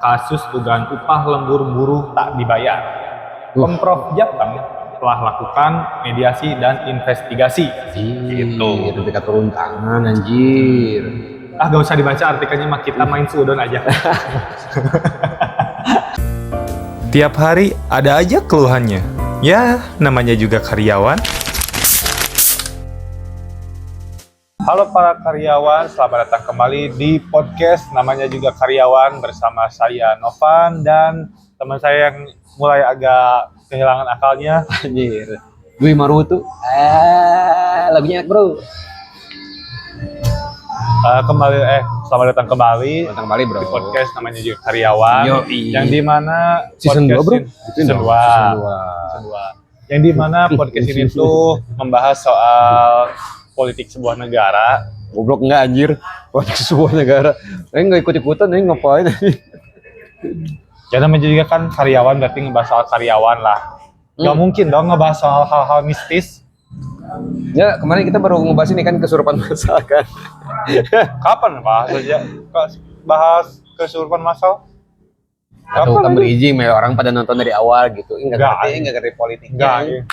Kasus dugaan upah lembur buruh tak dibayar. Pemprov Jateng telah lakukan mediasi dan investigasi. Gitu. Ketika turun tangan anjir. Gak usah dibaca artikelnya, mah kita main suudon aja. Tiap hari ada aja keluhannya. Ya, namanya juga karyawan. Halo para karyawan, selamat datang kembali di podcast namanya juga karyawan bersama saya Novan dan teman saya yang mulai agak kehilangan akalnya. Anjir. Dwi Marutu. Lagunya enak, Bro. Selamat datang kembali. Datang kembali, Bro. Di podcast namanya juga karyawan. Yang dimana season 2, Bro. Season 2. Yang dimana podcast ini tuh membahas soal politik sebuah negara. Goblok enggak anjir. Politik sebuah negara. Enggak ikut-ikutan, ngapain anjir. Ya namanya juga kan karyawan, berarti ngebahas soal karyawan lah. Gak mungkin dong ngebahas soal hal-hal mistis. Ya kemarin kita baru ngebahas ini kan kesurupan masal kan. Kapan bahas aja? Bahas kesurupan masal? Atau kan berizin, orang pada nonton dari awal gitu. Enggak ngerti politiknya. Enggak.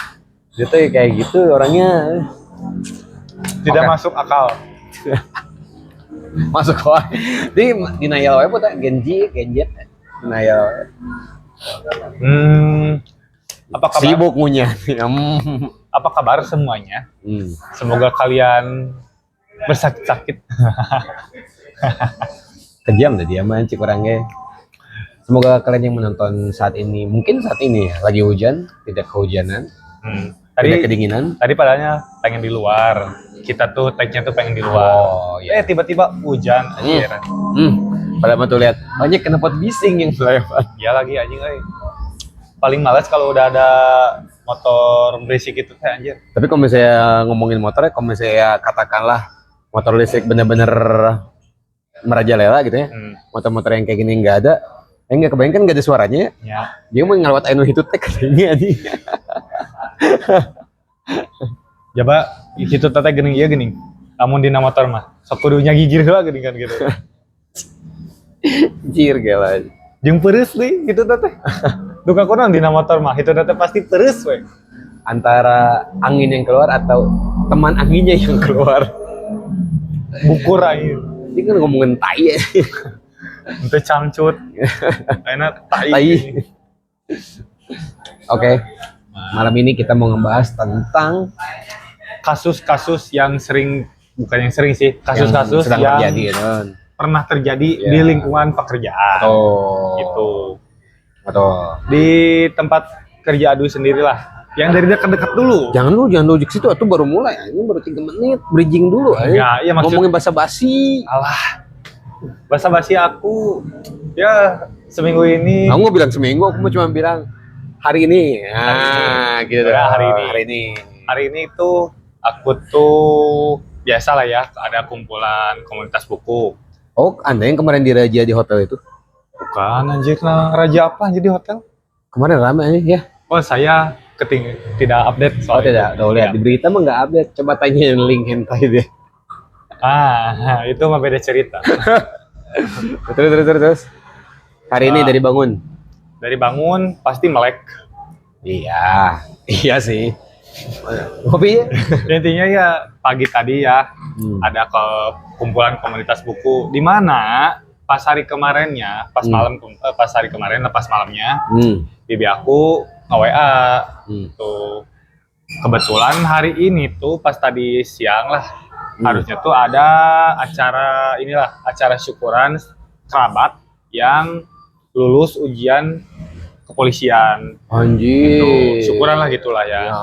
Gitu kayak gitu orangnya. Tidak masuk akal. Masuk kok. Di denial wae puta genjet. Denial. Apa kabar? Sibuk ngunyah. Apa kabar semuanya? Semoga kalian bersakit-sakit. Kejam deh dia mah cik orangnya. Semoga kalian yang menonton saat ini, mungkin saat ini lagi hujan, tidak kehujanan. Tidak kedinginan. Tadi padahal pengen di luar. Kita tuh tag-nya tuh pengen di luar. Oh, iya. Tiba-tiba hujan anjir. Padahal mah tuh lihat banyak kenapa bising yang lewat. Ya lagi anjing euy. Paling malas kalau udah ada motor berisik itu teh anjir. Tapi kalau misalnya ngomongin motor ya, kalau misalnya katakanlah motor listrik bener-bener merajalela gitu ya. Motor-motor yang kayak gini nggak ada. Nggak kebayangkan nggak ada suaranya ya. Dia mau ngelawat anu itu teh katanya anjing. Coba itu teteh geuning. Namun dina motor mah sok kudunya gigir heula geuning kan gitu. Anjir gila. Jeung peureus deui gitu teteh. Duka kunaon dina motor mah itu teteh pasti peureus we. Antara angin yang keluar atau teman anginnya yang keluar. Bukur aja. Ini kan ngomongin tai ya. Itu cangcut. Enak tai. Oke. Malam ini kita mau ngebahas tentang kasus-kasus yang sering, bukan yang sering sih, kasus-kasus yang terjadi, pernah terjadi di lingkungan pekerjaan. Gitu. Di tempat kerja Adu sendirilah. Yang dari dekat-dekat dulu. Jangan lu situ, itu baru mulai. Ini baru 3 menit, bridging dulu. Enggak, iya ngomongin basa-basi. Alah. Basa-basi aku ya seminggu ini. Aku nggak bilang seminggu, aku cuma bilang hari ini. Gitu. Ya, hari ini tuh aku tuh biasa lah ya, ada kumpulan komunitas buku. Oh, Anda yang kemarin diraja di hotel itu? Bukan anjir, raja apa anjir di hotel? Kemarin ramai ya. Oh, saya tidak update soal itu. Tidak, udah lihat di berita mah nggak update. Coba tanya yang link hentai deh. Itu mah beda cerita. Terus. Hari ini dari bangun. Dari bangun pasti melek. Iya sih. Kopi ya? Intinya ya pagi tadi ya ada ke kumpulan komunitas buku di mana pas hari kemarinnya, pas malamnya, bibi aku nge-WA tuh. Kebetulan hari ini tuh pas tadi siang lah harusnya tuh ada acara syukuran kerabat yang lulus ujian kepolisian. Anjir. Gitu. Syukuran lah gitulah ya.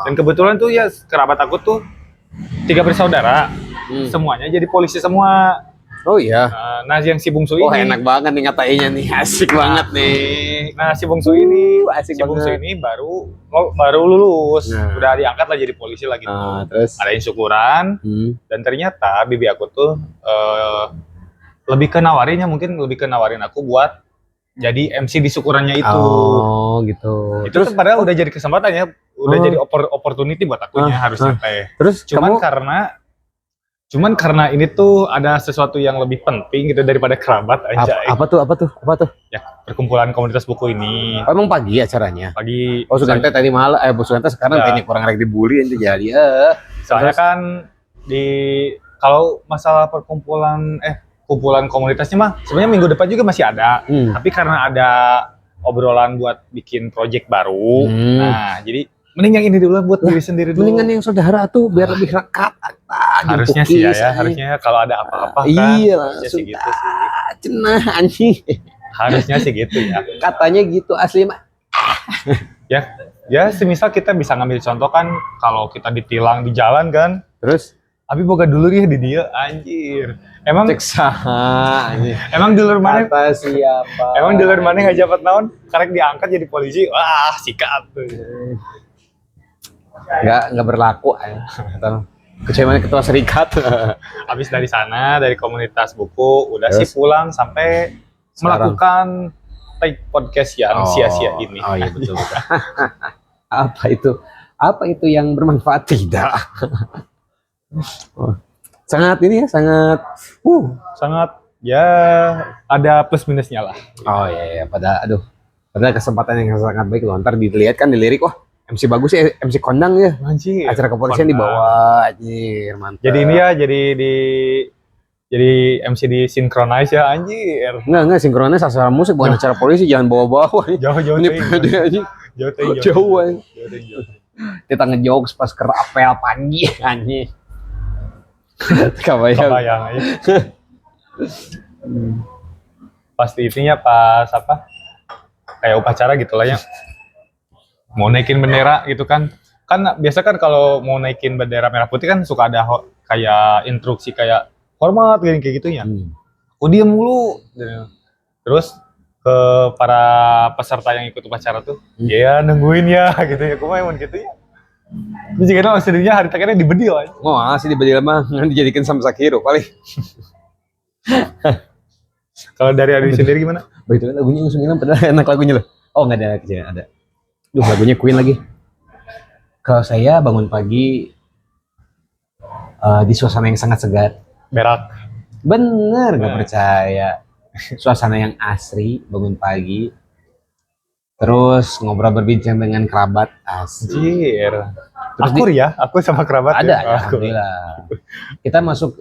Dan kebetulan tuh ya kerabat aku tuh 3 bersaudara. Semuanya jadi polisi semua. Oh iya. Nah yang si bungsu ini. Oh enak banget nih ngatainnya nih, asik banget nih. Nah si bungsu ini, bungsu ini baru lulus. Udah diangkat lah jadi polisi lagi. Terus adain syukuran. Dan ternyata bibi aku tuh lebih ke nawarin aku buat jadi MC di syukurannya itu. Oh gitu. Itu terus padahal udah jadi kesempatannya, udah jadi opportunity buat akunya harusnya teh. Terus cuman karena Cuman karena ini tuh ada sesuatu yang lebih penting gitu daripada kerabat aja. Apa tuh? Ya, perkumpulan komunitas buku ini. Oh, emang pagi acaranya? Pagi. Oh, Sugante tadi malam, Bos Sugante sekarang kayaknya kurang rek dibully aja jadi. Soalnya kan kalau masalah kumpulan komunitasnya mah sebenarnya minggu depan juga masih ada. Tapi karena ada obrolan buat bikin project baru. Nah, jadi mending yang ini dulu lah buat diri sendiri dulu. Mendingan yang saudara tuh biar lebih rekat. Harusnya sih ya, harusnya kalau ada apa-apa kan. Iya, langsung gitu sih. Cenah anjing. Harusnya sih gitu ya. Katanya gitu asli mah. Ya semisal kita bisa ngambil contoh kan kalau kita ditilang di jalan kan. Terus Abi boga dulu ya di dia anjir. Emang cek saha anjing. Emang dulur mana? Kata siapa? Emang dulur mana ngajabat naon? Karek diangkat jadi polisi. Wah, sikat tuh. Enggak berlaku kecuali ketua serikat. Habis dari sana dari komunitas buku udah sih pulang sampai melakukan take podcast yang sia-sia ini. Oh iya betul. Apa itu yang bermanfaat tidak? Sangat ini ya, sangat ya ada plus minusnya lah. Oh iya, pada kesempatan yang sangat baik loh. Ntar dilihat kan di lirik, wah MC bagus ya, MC kondang ya. Anjir. Acara kepolisian dibawa, anjir, mantap. Jadi ini ya, jadi MC di synchronize ya, anjir. Enggak synchronize acara musik bukan acara polisi, jangan bawa-bawa. Jauh-jauh ini pede aja. Jauh. Kita ngejokes pas ke apel pagi anjir. Kebayang aja. Pasti itunya pas apa? Kayak upacara gitu lah ya. Mau naikin bendera gitu kan biasa kan kalau mau naikin bendera merah putih kan suka ada kayak instruksi kayak hormat kayak gitu ya. Aku diem mulu. Terus ke para peserta yang ikut upacara tuh, ya nungguin ya gitu ya. Kok emang gitu ya. Terus jika maksudnya hari terakhirnya dibedil aja. Oh sih dibedil mah dijadikan samsakiro paling. Kalau dari Adi sendiri gimana? Begitu lagunya langsung hilang padahal enak lagunya loh. Oh nggak ada kecil ada. Duh lagunya Queen lagi. Kalau saya bangun pagi di suasana yang sangat segar. Berak. Bener nggak percaya. Suasana yang asri bangun pagi. Terus ngobrol berbincang dengan kerabat Anjir. Aku sama kerabat ada ya, alhamdulillah. Kita masuk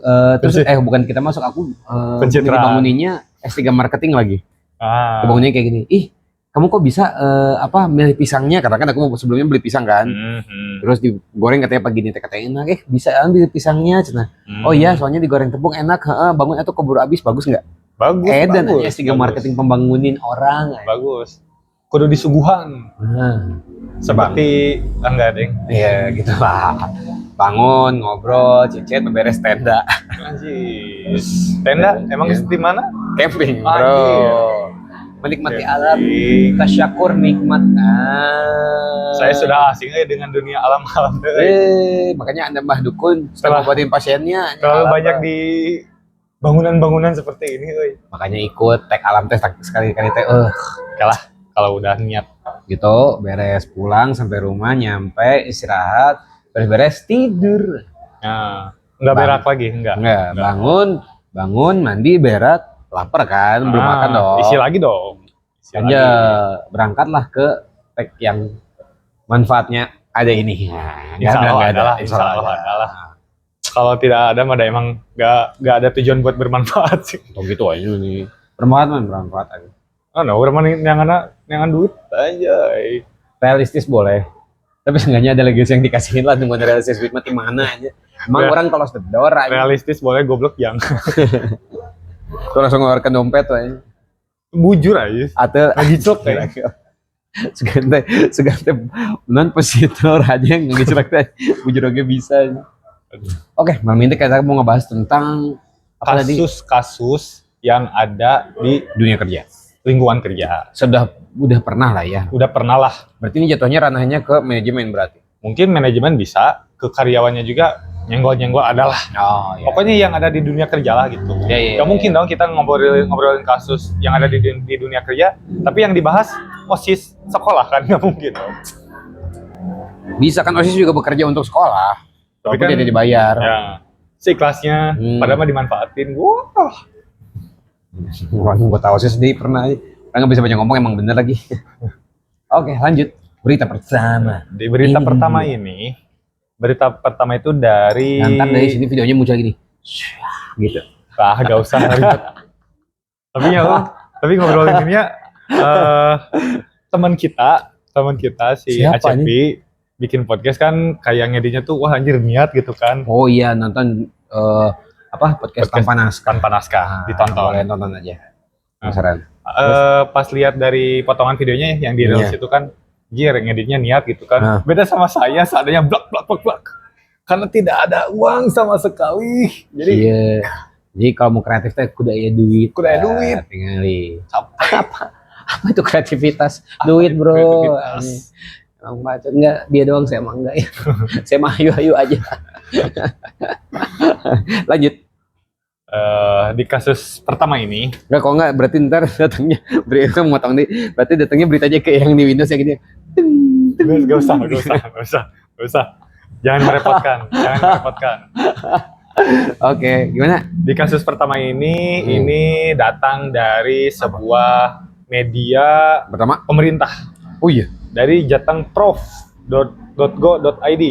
bukan kita masuk aku banguninnya S3 marketing lagi. Bangunnya kayak gini. Ih, kamu kok bisa milih pisangnya? Karena kan aku sebelumnya beli pisang kan. Terus digoreng katanya pagi ini katanya enak. Bisa ambil pisangnya cina. Oh iya, soalnya digoreng tepung enak, bangun atau keburu habis bagus enggak? Bagus. Dan S3 marketing pembangunin orang. Bagus. Kudu disuguhan. Seperti enggak, Deng. Iya, gitu lah. Bangun, ngobrol, cicit, beberes tenda. Anjir. Tenda emang di mana? Camping, bro. Menikmati alam, tasyakur nikmat. Saya sudah asing dengan dunia alam-alam. Makanya Anda Mbah Dukun setelah ngobatin pasiennya. Terlalu banyak di bangunan-bangunan seperti ini, makanya ikut tek alam tes sekali-kali teh. Kalah. Kalau udah niat gitu beres pulang sampai rumah nyampe istirahat beres tidur nggak berak lagi enggak bangun mandi berak lapar kan belum makan dong isi lagi dong aja berangkatlah ke tek yang manfaatnya ada ini insya Allah ada lah kalau tidak ada mah emang nggak ada tujuan buat bermanfaat sih gitu aja nih bermanfaat aja. Oh no, yang duit aja. Realistis boleh. Tapi seenggaknya ada legasi yang dikasihin lah dengan realistis duit mati mana aja. Emang orang kalau sedor aja. Realistis boleh, goblok yang. Tuh langsung ngeluarkan dompet aja. Bujur aja. Atau ngiclok kayak. Segante non positor aja yang ngiclok teh. Bujur aja bisa. Oke, malam ini kita mau ngebahas tentang kasus-kasus yang ada di dunia kerja. Lingkungan kerja. Udah pernah lah ya. Udah pernah lah. Berarti ini jatuhnya ranahnya ke manajemen berarti. Mungkin manajemen bisa, ke karyawannya juga nyenggol-nyenggol adalah. Oh, iya. Pokoknya yang ada di dunia kerja lah gitu. Gak mungkin dong kita ngobrolin kasus yang ada di dunia kerja, tapi yang dibahas OSIS sekolah kan nggak mungkin dong. Bisa kan OSIS juga bekerja untuk sekolah, tapi kan tidak dibayar. Ya. seikhlasnya, padahal mah dimanfaatin. Wah. Orang gua tahu sih sedih pernah. Orang nggak bisa banyak ngomong emang bener lagi. Oke, lanjut. Berita pertama. Di berita pertama itu dari Ntar dari sini videonya muncul gini. Gitu. Gak usah ribet. tapi ngobrolin ini ya teman kita si Siapa ACP bikin podcast kan kayak ngedinya tuh wah anjir niat gitu kan. Oh iya, nonton podcast tanpa naskah. Ditonton. Boleh nonton aja. Penasaran. Pas lihat dari potongan videonya yang di reels itu kan jir ngeditnya niat gitu kan. Beda sama saya seadanya blak. Karena tidak ada uang sama sekali. Jadi kalau mau kreatif teh kudu aya duit. Tingali. Apa itu kreativitas? Duit, Bro. Emang bacot enggak dia doang, saya emang enggak ya. Saya mah ayu aja. Lanjut. Di kasus pertama ini enggak, kok enggak berarti ntar datangnya berita motong nih. Berarti datangnya beritanya ke yang di Windows yang gini. Gak usah. Jangan merepotkan. Oke, gimana? Di kasus pertama ini datang dari sebuah media pertama pemerintah. Oh iya, dari jatengprof.go.id.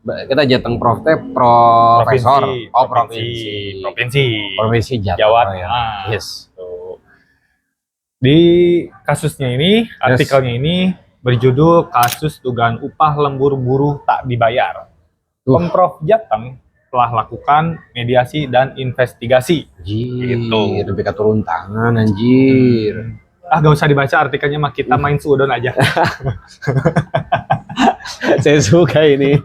Kita Jateng Prof teh profesor. Provinsi Jawa Tengah. Yes. Di kasusnya ini, artikelnya ini berjudul kasus dugaan upah lembur buruh tak dibayar. Pemprov Jateng telah lakukan mediasi dan investigasi. Gitu. Lebih turun tangan anjir. Gak usah dibaca artikelnya mah, kita main suudon aja. Saya suka ini.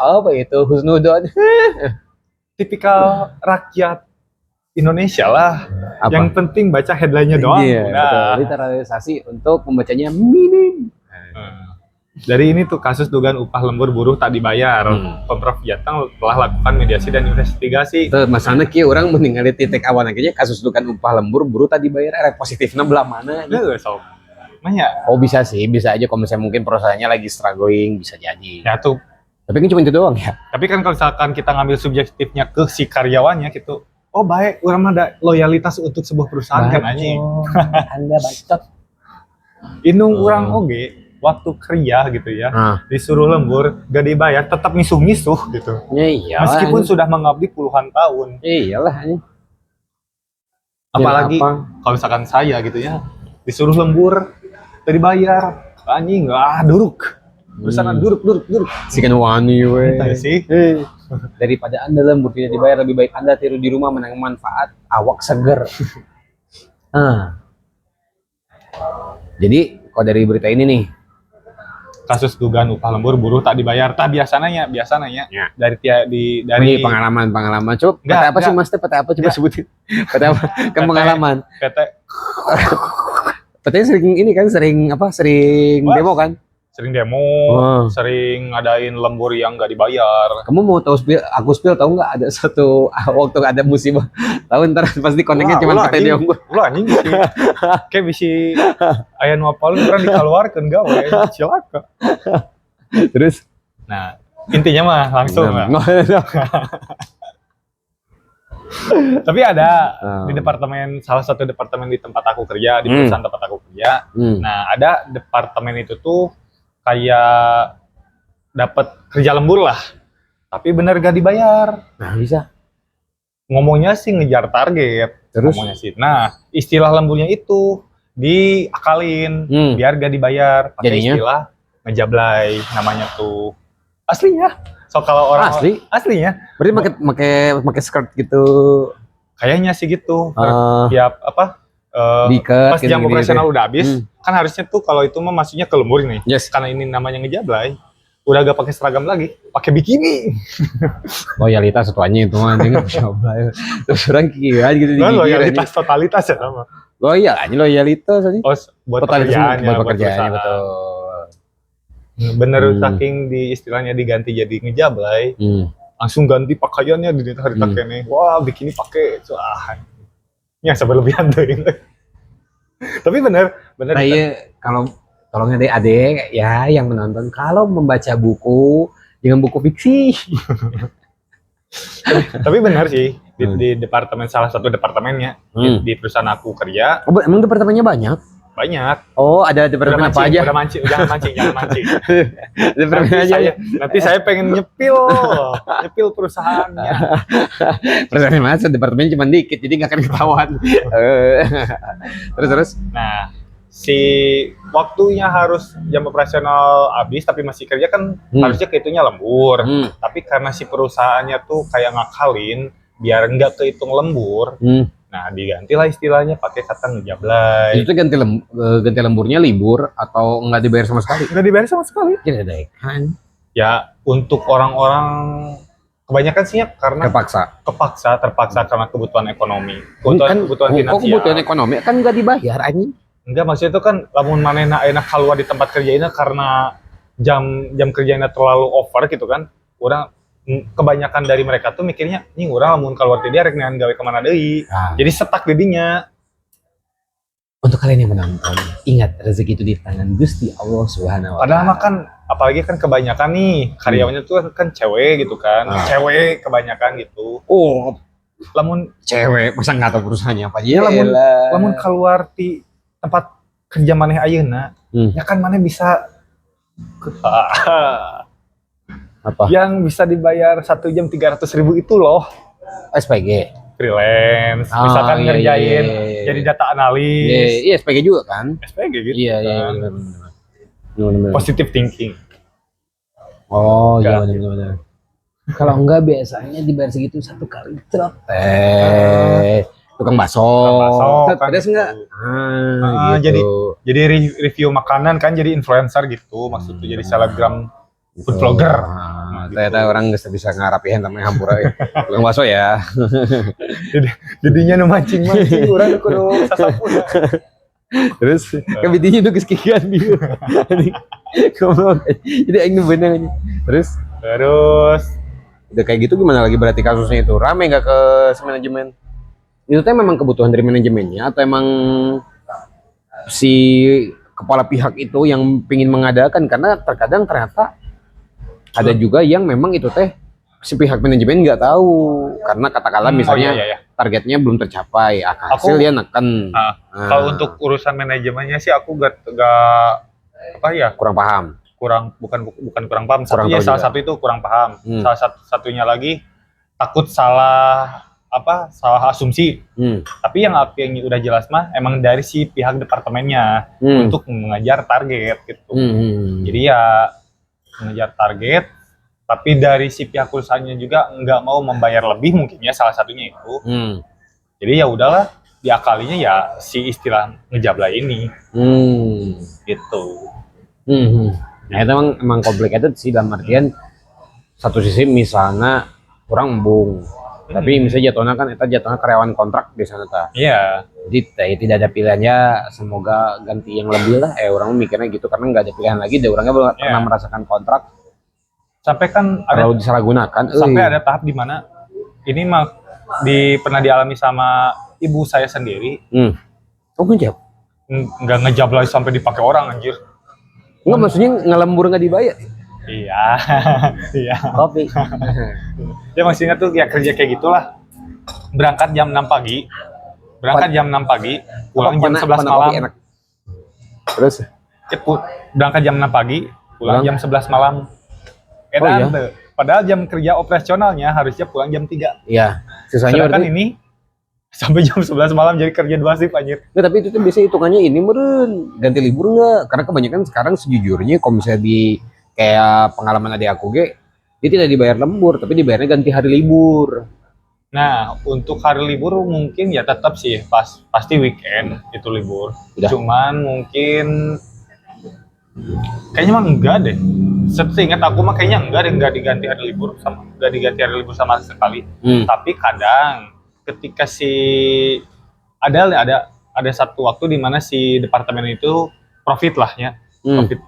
Apa itu husnudon? Tipikal rakyat Indonesia lah. Apa? Yang penting baca headline-nya doang. Iya, betul. Literalisasi untuk membacanya minim. Dari ini tuh kasus dugaan upah lembur buruh tak dibayar. Pemprov Jateng telah lakukan mediasi dan investigasi. Masalahnya kia orang meninggal di titik awal akhirnya kasus dugaan upah lembur buruh tak dibayar. Positifnya belah mana? Oh bisa sih, bisa aja kalau misalnya mungkin perusahaannya lagi struggling, bisa jadi. Ya tuh. Tapi kan cuma itu doang ya. Tapi kan kalau misalkan kita ngambil subjektifnya ke si karyawannya gitu, oh baik, orang ada loyalitas untuk sebuah perusahaan kan anjing. Anda bacot. Inung orang oge waktu kerja gitu ya, disuruh lembur, gak dibayar, tetap misuh-misuh gitu. Ya iyalah. Meskipun sudah mengabdi puluhan tahun. Iyalah. Apalagi kalau misalkan saya gitu ya, disuruh lembur, gak dibayar, anjing duruk. Perusahaan duruk. Sikan wani we. Sih. Daripada Anda lembur tidak dibayar, lebih baik Anda tiru di rumah menang manfaat awak seger. Jadi kalau dari berita ini nih, kasus dugaan upah lembur buruh tak dibayar, biasanya ya. dari pengalaman coba PT apa sih Mas? PT apa coba sebutin? PT apa? Kan pengalaman. PT sering demo kan? Sering demo, sering ngadain lembur yang gak dibayar. Kamu mau tahu aku tahu nggak ada satu waktu ada musibah tahun ntar pasti koneknya cuma PT dia gue. Anjing sih. Kayak bisa aya nu apalun orang dikeluarkeun gawe cilaka. Terus nah, intinya mah langsung lah. Tapi ada di salah satu departemen di tempat aku kerja, di perusahaan tempat aku kerja. Nah, ada departemen itu tuh kayak dapat kerja lembur lah, tapi bener gak dibayar. Nah bisa. Ngomongnya sih ngejar target. Terus? Ngomongnya sih. Nah, istilah lemburnya itu diakalin biar gak dibayar. Pakai istilah ngejablay namanya tuh. Aslinya. So kalau orang aslinya. Berarti pakai skirt gitu. Kayaknya sih gitu. Tiap pas jam operasional udah habis, kan harusnya tuh kalau itu mah maksudnya ke lembur nih. Yes. Karena ini namanya ngejablay, udah gak pakai seragam lagi, pakai bikini. Loyalitas setuanya itu mah anjing ngejablay. Terus orang kira gitu di loyalitas totalitas ya sama. Loyalitas tadi. Buat pekerjaan betul. Bener saking di istilahnya diganti jadi ngejablay, langsung ganti pakaiannya di hari takene. Wah, bikini pakai. Ya berlebihan tuh ini. Tapi bener. Nah, iya, kalau tolong adik-adik ya yang menonton, kalau membaca buku jangan buku fiksi. Tapi benar sih di departemen salah satu departemennya di perusahaan aku kerja. Oh, emang departemennya banyak? Banyak. Oh, ada departemen apa aja? Udah mancing, jangan mancing, jangan mancing. Departemen aja. Nanti saya pengen nyepil perusahaannya. Perusahaan masa departemen cuma dikit, jadi nggak akan ketahuan. Terus. Nah, si waktunya harus jam operasional habis, tapi masih kerja kan harusnya kehitungnya lembur. Tapi karena si perusahaannya tuh kayak ngakalin, biar nggak kehitung lembur. Nah, digantilah istilahnya pakai kata ngejablay. Itu ganti lemburnya libur atau nggak dibayar sama sekali? Nggak dibayar sama sekali. Kan? Ya, untuk orang-orang kebanyakan sih ya karena terpaksa karena kebutuhan ekonomi. Kebutuhan finansial. Kebutuhan ekonomi kan nggak dibayar anjing. Enggak, maksudnya itu kan lamun manehna enak keluar di tempat kerjanya karena jam kerjanya terlalu over gitu kan. Orang kebanyakan dari mereka tuh mikirnya, nih orang lamun keluar dia rek nean gawe kemana deui. Jadi stuck didinya. Untuk kalian yang menonton, ingat rezeki itu di tangan Gusti Allah Subhanahu wa Ta'ala. Padahal mah kan apalagi kan kebanyakan nih karyawannya tuh kan cewek gitu kan. Cewek kebanyakan gitu. Oh, lamun cewek masa nggak tahu perusahaannya apa aja. Lamun keluar di tempat kerja maneh ayeuna, ya kan maneh bisa apa? Yang bisa dibayar 1 jam 300.000 itu loh. SPG. Freelance. Misalkan ngerjain jadi data analis. Iya, SPG juga kan? SPG gitu. Iya. Positive thinking. Oh, iya benar. Kalau enggak biasanya dibayar segitu 1 kali trot. Tukang bakso. Pedas enggak? Gitu. Jadi review makanan kan, jadi influencer gitu, maksudnya jadi selebgram. Food vlogger. Ternyata orang nggak bisa ngarapihin namanya hampura ya. Tukang bakso ya. Jadinya nu mancing orang kudu sasapuna. Terus kebidinya nu geus kikian dia. Jadi aing nu beunang. Terus udah kayak gitu gimana lagi berarti kasusnya itu? Rame nggak ke manajemen? Itu teh memang kebutuhan dari manajemennya atau emang si kepala pihak itu yang pingin mengadakan? Karena terkadang ternyata ada juga yang memang itu teh si pihak manajemen nggak tahu karena katakanlah misalnya targetnya belum tercapai, hasil dia neken. Kalau untuk urusan manajemennya sih aku gak kurang paham. Bukan kurang paham. Salah satu itu kurang paham. Salah satunya lagi takut salah asumsi. Tapi yang udah jelas mah emang dari si pihak departemennya untuk mengejar target gitu. Jadi ya mengejar target, tapi dari si pihak perusahaannya juga nggak mau membayar lebih mungkin ya, salah satunya itu. Jadi ya udahlah, diakalinya ya si istilah ngejablay ini. Gitu. Nah itu emang complicated sih, dalam artian satu sisi misalnya kurang embung, tapi misalnya jatuhnya karyawan kontrak di sana ta. Iya. Jadi tidak ada pilihannya, semoga ganti yang lebih lah. Orang mikirnya gitu karena nggak ada pilihan lagi. Orangnya belum pernah merasakan kontrak. Sampai kan ada disalahgunakan. Sampai ada tahap di mana ini mah pernah dialami sama ibu saya sendiri. Oh ngejab? Nggak ngejablay sampai dipakai orang anjir. Nggak, maksudnya ngelembur nggak dibayar? Iya. Iya. Kopi. Ya maksudnya tuh ya kerja kayak gitulah. Berangkat jam 6 pagi. Pulang jam 11 malam. Enak. Terus? Berangkat jam 6 pagi, pulang jam 11 malam. Padahal jam kerja operasionalnya harusnya pulang jam 3. Iya. Sisanya kan ini sampai jam 11 malam jadi kerja 2 shift anjir. Nah, tapi itu tuh biasanya hitungannya ini meren ganti libur nggak? Karena kebanyakan sekarang sejujurnya kalau misalnya di kayak pengalaman adik aku dia tidak dibayar lembur, tapi dibayarnya ganti hari libur. Nah, untuk hari libur mungkin ya tetap sih pasti weekend itu libur. Cuman mungkin kayaknya mah enggak deh. Seingat aku mah kayaknya enggak diganti hari libur sama sekali. Tapi kadang ketika ada satu waktu di mana si departemen itu profit lah ya.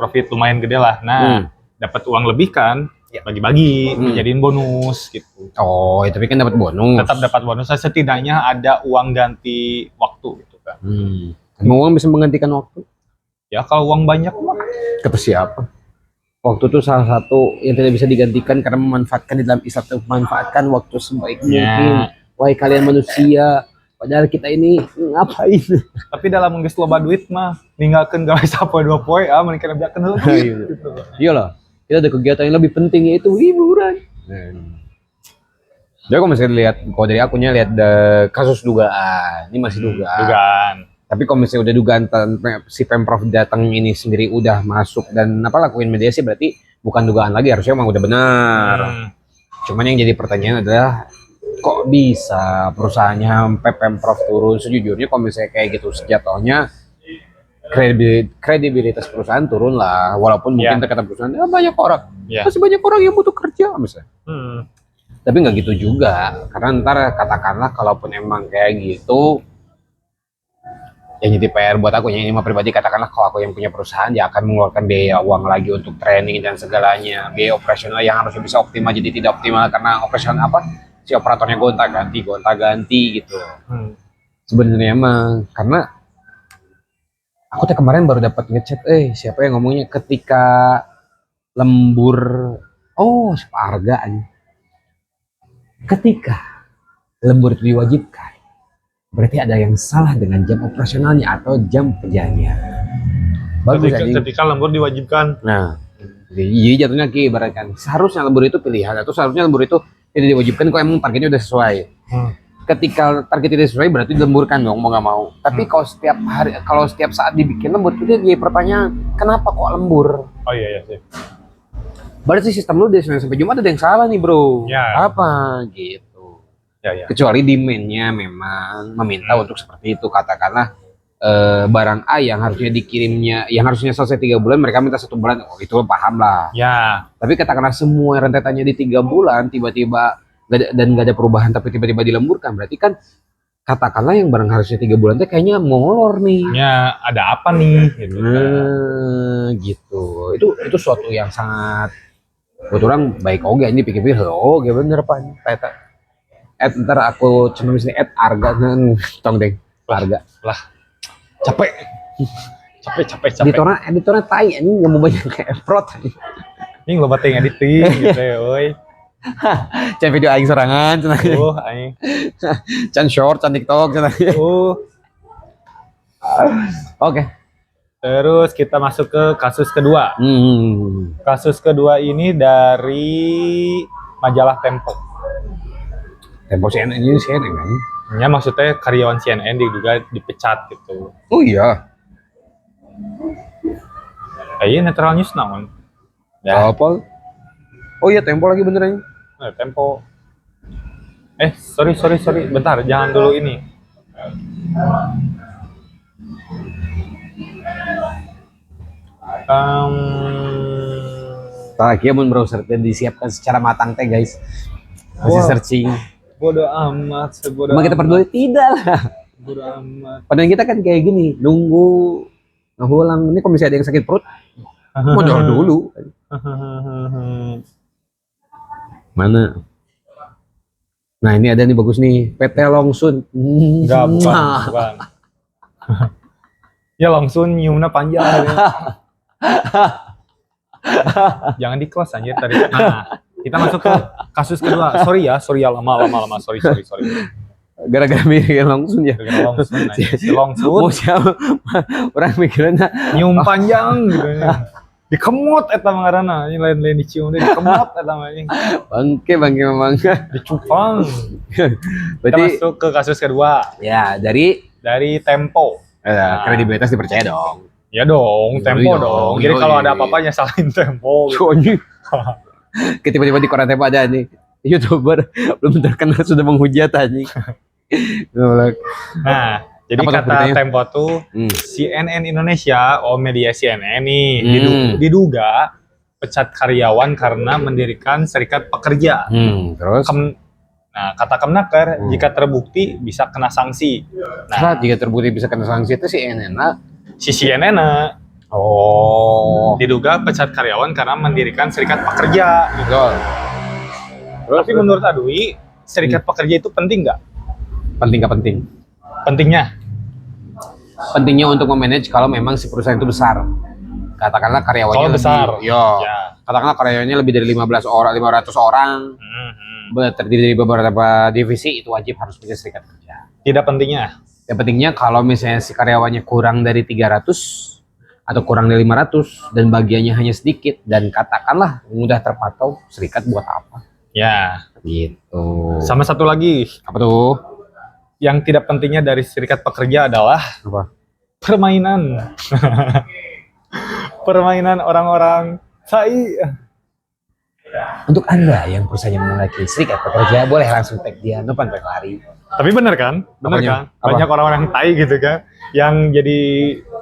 Profit lumayan gede lah. Nah, dapat uang lebih kan? Bagi-bagi, dijadiin bonus gitu. Oh, tapi kan dapat bonus. Tetap dapat bonus, setidaknya ada uang ganti waktu gitu kan. Emang uang bisa menggantikan waktu? Ya kalau uang banyak mah. Kata siapa? waktu itu salah satu yang tidak bisa digantikan karena memanfaatkan di dalam Islam itu memanfaatkan waktu sebaik mungkin. Wahai kalian manusia, padahal kita ini ngapain? Tapi dalam geus loba duit mah ninggalkeun gawe sapoe 2 poe mending kana biakeun heula gitu. Iyalah, kita ada kegiatan yang lebih penting yaitu hiburan. Jadi kalau misalnya lihat, kalau dari akunya lihat kasus dugaan, ini masih dugaan. Tapi kalau misalnya udah dugaan si Pemprov datang ini sendiri udah masuk dan lakuin mediasi, berarti bukan dugaan lagi, harusnya emang udah benar. Cuman yang jadi pertanyaan adalah kok bisa perusahaannya sampai Pemprov turun? Sejujurnya kalau misalnya kayak gitu sejatuhnya kredibilitas perusahaan turun lah, walaupun mungkin terkata perusahaan banyak orang, masih banyak orang yang butuh kerja misalnya. Tapi nggak gitu juga, karena ntar katakanlah kalaupun emang kayak gitu, yang jadi PR buat aku, yang ini mah pribadi, katakanlah kalau aku yang punya perusahaan, ya akan mengeluarkan biaya uang lagi untuk training dan segalanya, biaya operasional yang harusnya bisa optimal jadi tidak optimal karena operasional si operatornya gonta-ganti gitu. Sebenarnya emang karena aku tuh kemarin baru dapat ngechat, siapa yang ngomongnya ketika lembur, siapa harga aja. Ketika lembur itu diwajibkan, berarti ada yang salah dengan jam operasionalnya atau jam kerjanya. Ketika lembur diwajibkan. Nah, jadi jatuhnya ibaratkan seharusnya lembur itu pilihan atau seharusnya lembur itu tidak diwajibkan kalau emang targetnya udah sesuai. Ketika target tidak sesuai berarti dilemburkan dong, mau nggak mau. Tapi kalau setiap saat dibikin lembur itu jadi pertanyaan, kenapa kok lembur? Oh iya sih. Berarti sistem lu dari Senin sampai Jumat ada yang salah nih bro. Apa gitu. Kecuali demand-nya memang meminta untuk seperti itu. Katakanlah barang A yang harusnya dikirimnya, yang harusnya selesai 3 bulan, mereka minta 1 bulan. Itu paham lah. Tapi katakanlah semua rentetannya di 3 bulan, tiba-tiba dan nggak ada perubahan, tapi tiba-tiba dilemburkan. Berarti kan katakanlah yang barang harusnya 3 bulan itu kayaknya molor nih. Ada apa nih? Gitu. Gitu. Itu suatu yang sangat buat orang baik ini pikir-pikir bener pak ntar aku cuma misalnya harga tong deng harga lah capek editornya tai ini nggak mau banyak kayak effort ini lo bating editing gitu ya oi can video aing sorangan aing can short can TikTok Oke. Terus kita masuk ke kasus kedua. Kasus kedua ini dari majalah Tempo. Tempo CNN ini CNN kan? Ya maksudnya karyawan CNN juga dipecat gitu. Oh iya. Iya netral news naon. Apa? Oh iya Tempo lagi beneran. Tempo. Sorry. Bentar, jangan dulu ini. Lagi mau browser disiapkan secara matang teh guys. Masih searching. Bodoh amat, Emang kita peduli tidak lah. Bodoh amat. Padahal kita kan kayak gini, nunggu ngulang. Ini kalau misalnya ada yang sakit perut, modal dulu. Mana? Nah ini ada nih bagus nih, PT Longsun. Enggak, bukan. Ya Longsun nyiumnya panjang. Jangan di close anjir tadi. Nah, kita masuk ke kasus kedua. Sorry ya lama. Sorry. Gara-gara mikirin Longsun ya. Longsun. Mau siapa? Orang mikirnya nyium panjang gitu. Dikemot eta ngaranna, ini lain dicium deh dikemot eta mah anjing. Bangke memang. Dicupang. Kita masuk ke kasus kedua. Ya, dari Tempo. Kredibilitas dipercaya dong. Ya dong, Tempo dong. Jadi kalau ada apa-apa nyalahin Tempo. Gitu. Tiba-tiba di koran Tempo ada nih YouTuber belum terkenal sudah menghujat anjing. Nah, jadi kata Tempo tuh CNN Indonesia, media CNN nih diduga pecat karyawan karena mendirikan serikat pekerja. Terus kata Kemnaker, jika terbukti bisa kena sanksi. Nah, jika terbukti bisa kena sanksi itu si CNN diduga pecat karyawan karena mendirikan serikat pekerja. Betul. Tapi menurut Adui, serikat pekerja itu penting nggak? Penting nggak penting? Pentingnya untuk memanage kalau memang si perusahaan itu besar. Katakanlah karyawannya kalau besar. Ya. katakanlah karyawannya lebih dari 15 orang, 500 orang, terdiri dari beberapa divisi, itu wajib harus punya serikat kerja. Tidak pentingnya? Yang pentingnya kalau misalnya si karyawannya kurang dari 300 atau kurang dari 500 dan bagiannya hanya sedikit dan katakanlah mudah terpantau, serikat buat apa? Ya. Gitu. Sama satu lagi. Apa tuh? Yang tidak pentingnya dari serikat pekerja adalah apa? Permainan. Permainan orang-orang Untuk Anda yang perusahaannya memiliki serikat pekerja, boleh langsung tag dia, Novan Lari. Tapi bener kan? Bener Apanya? kan? Apa? Banyak orang-orang tai gitu kan, yang jadi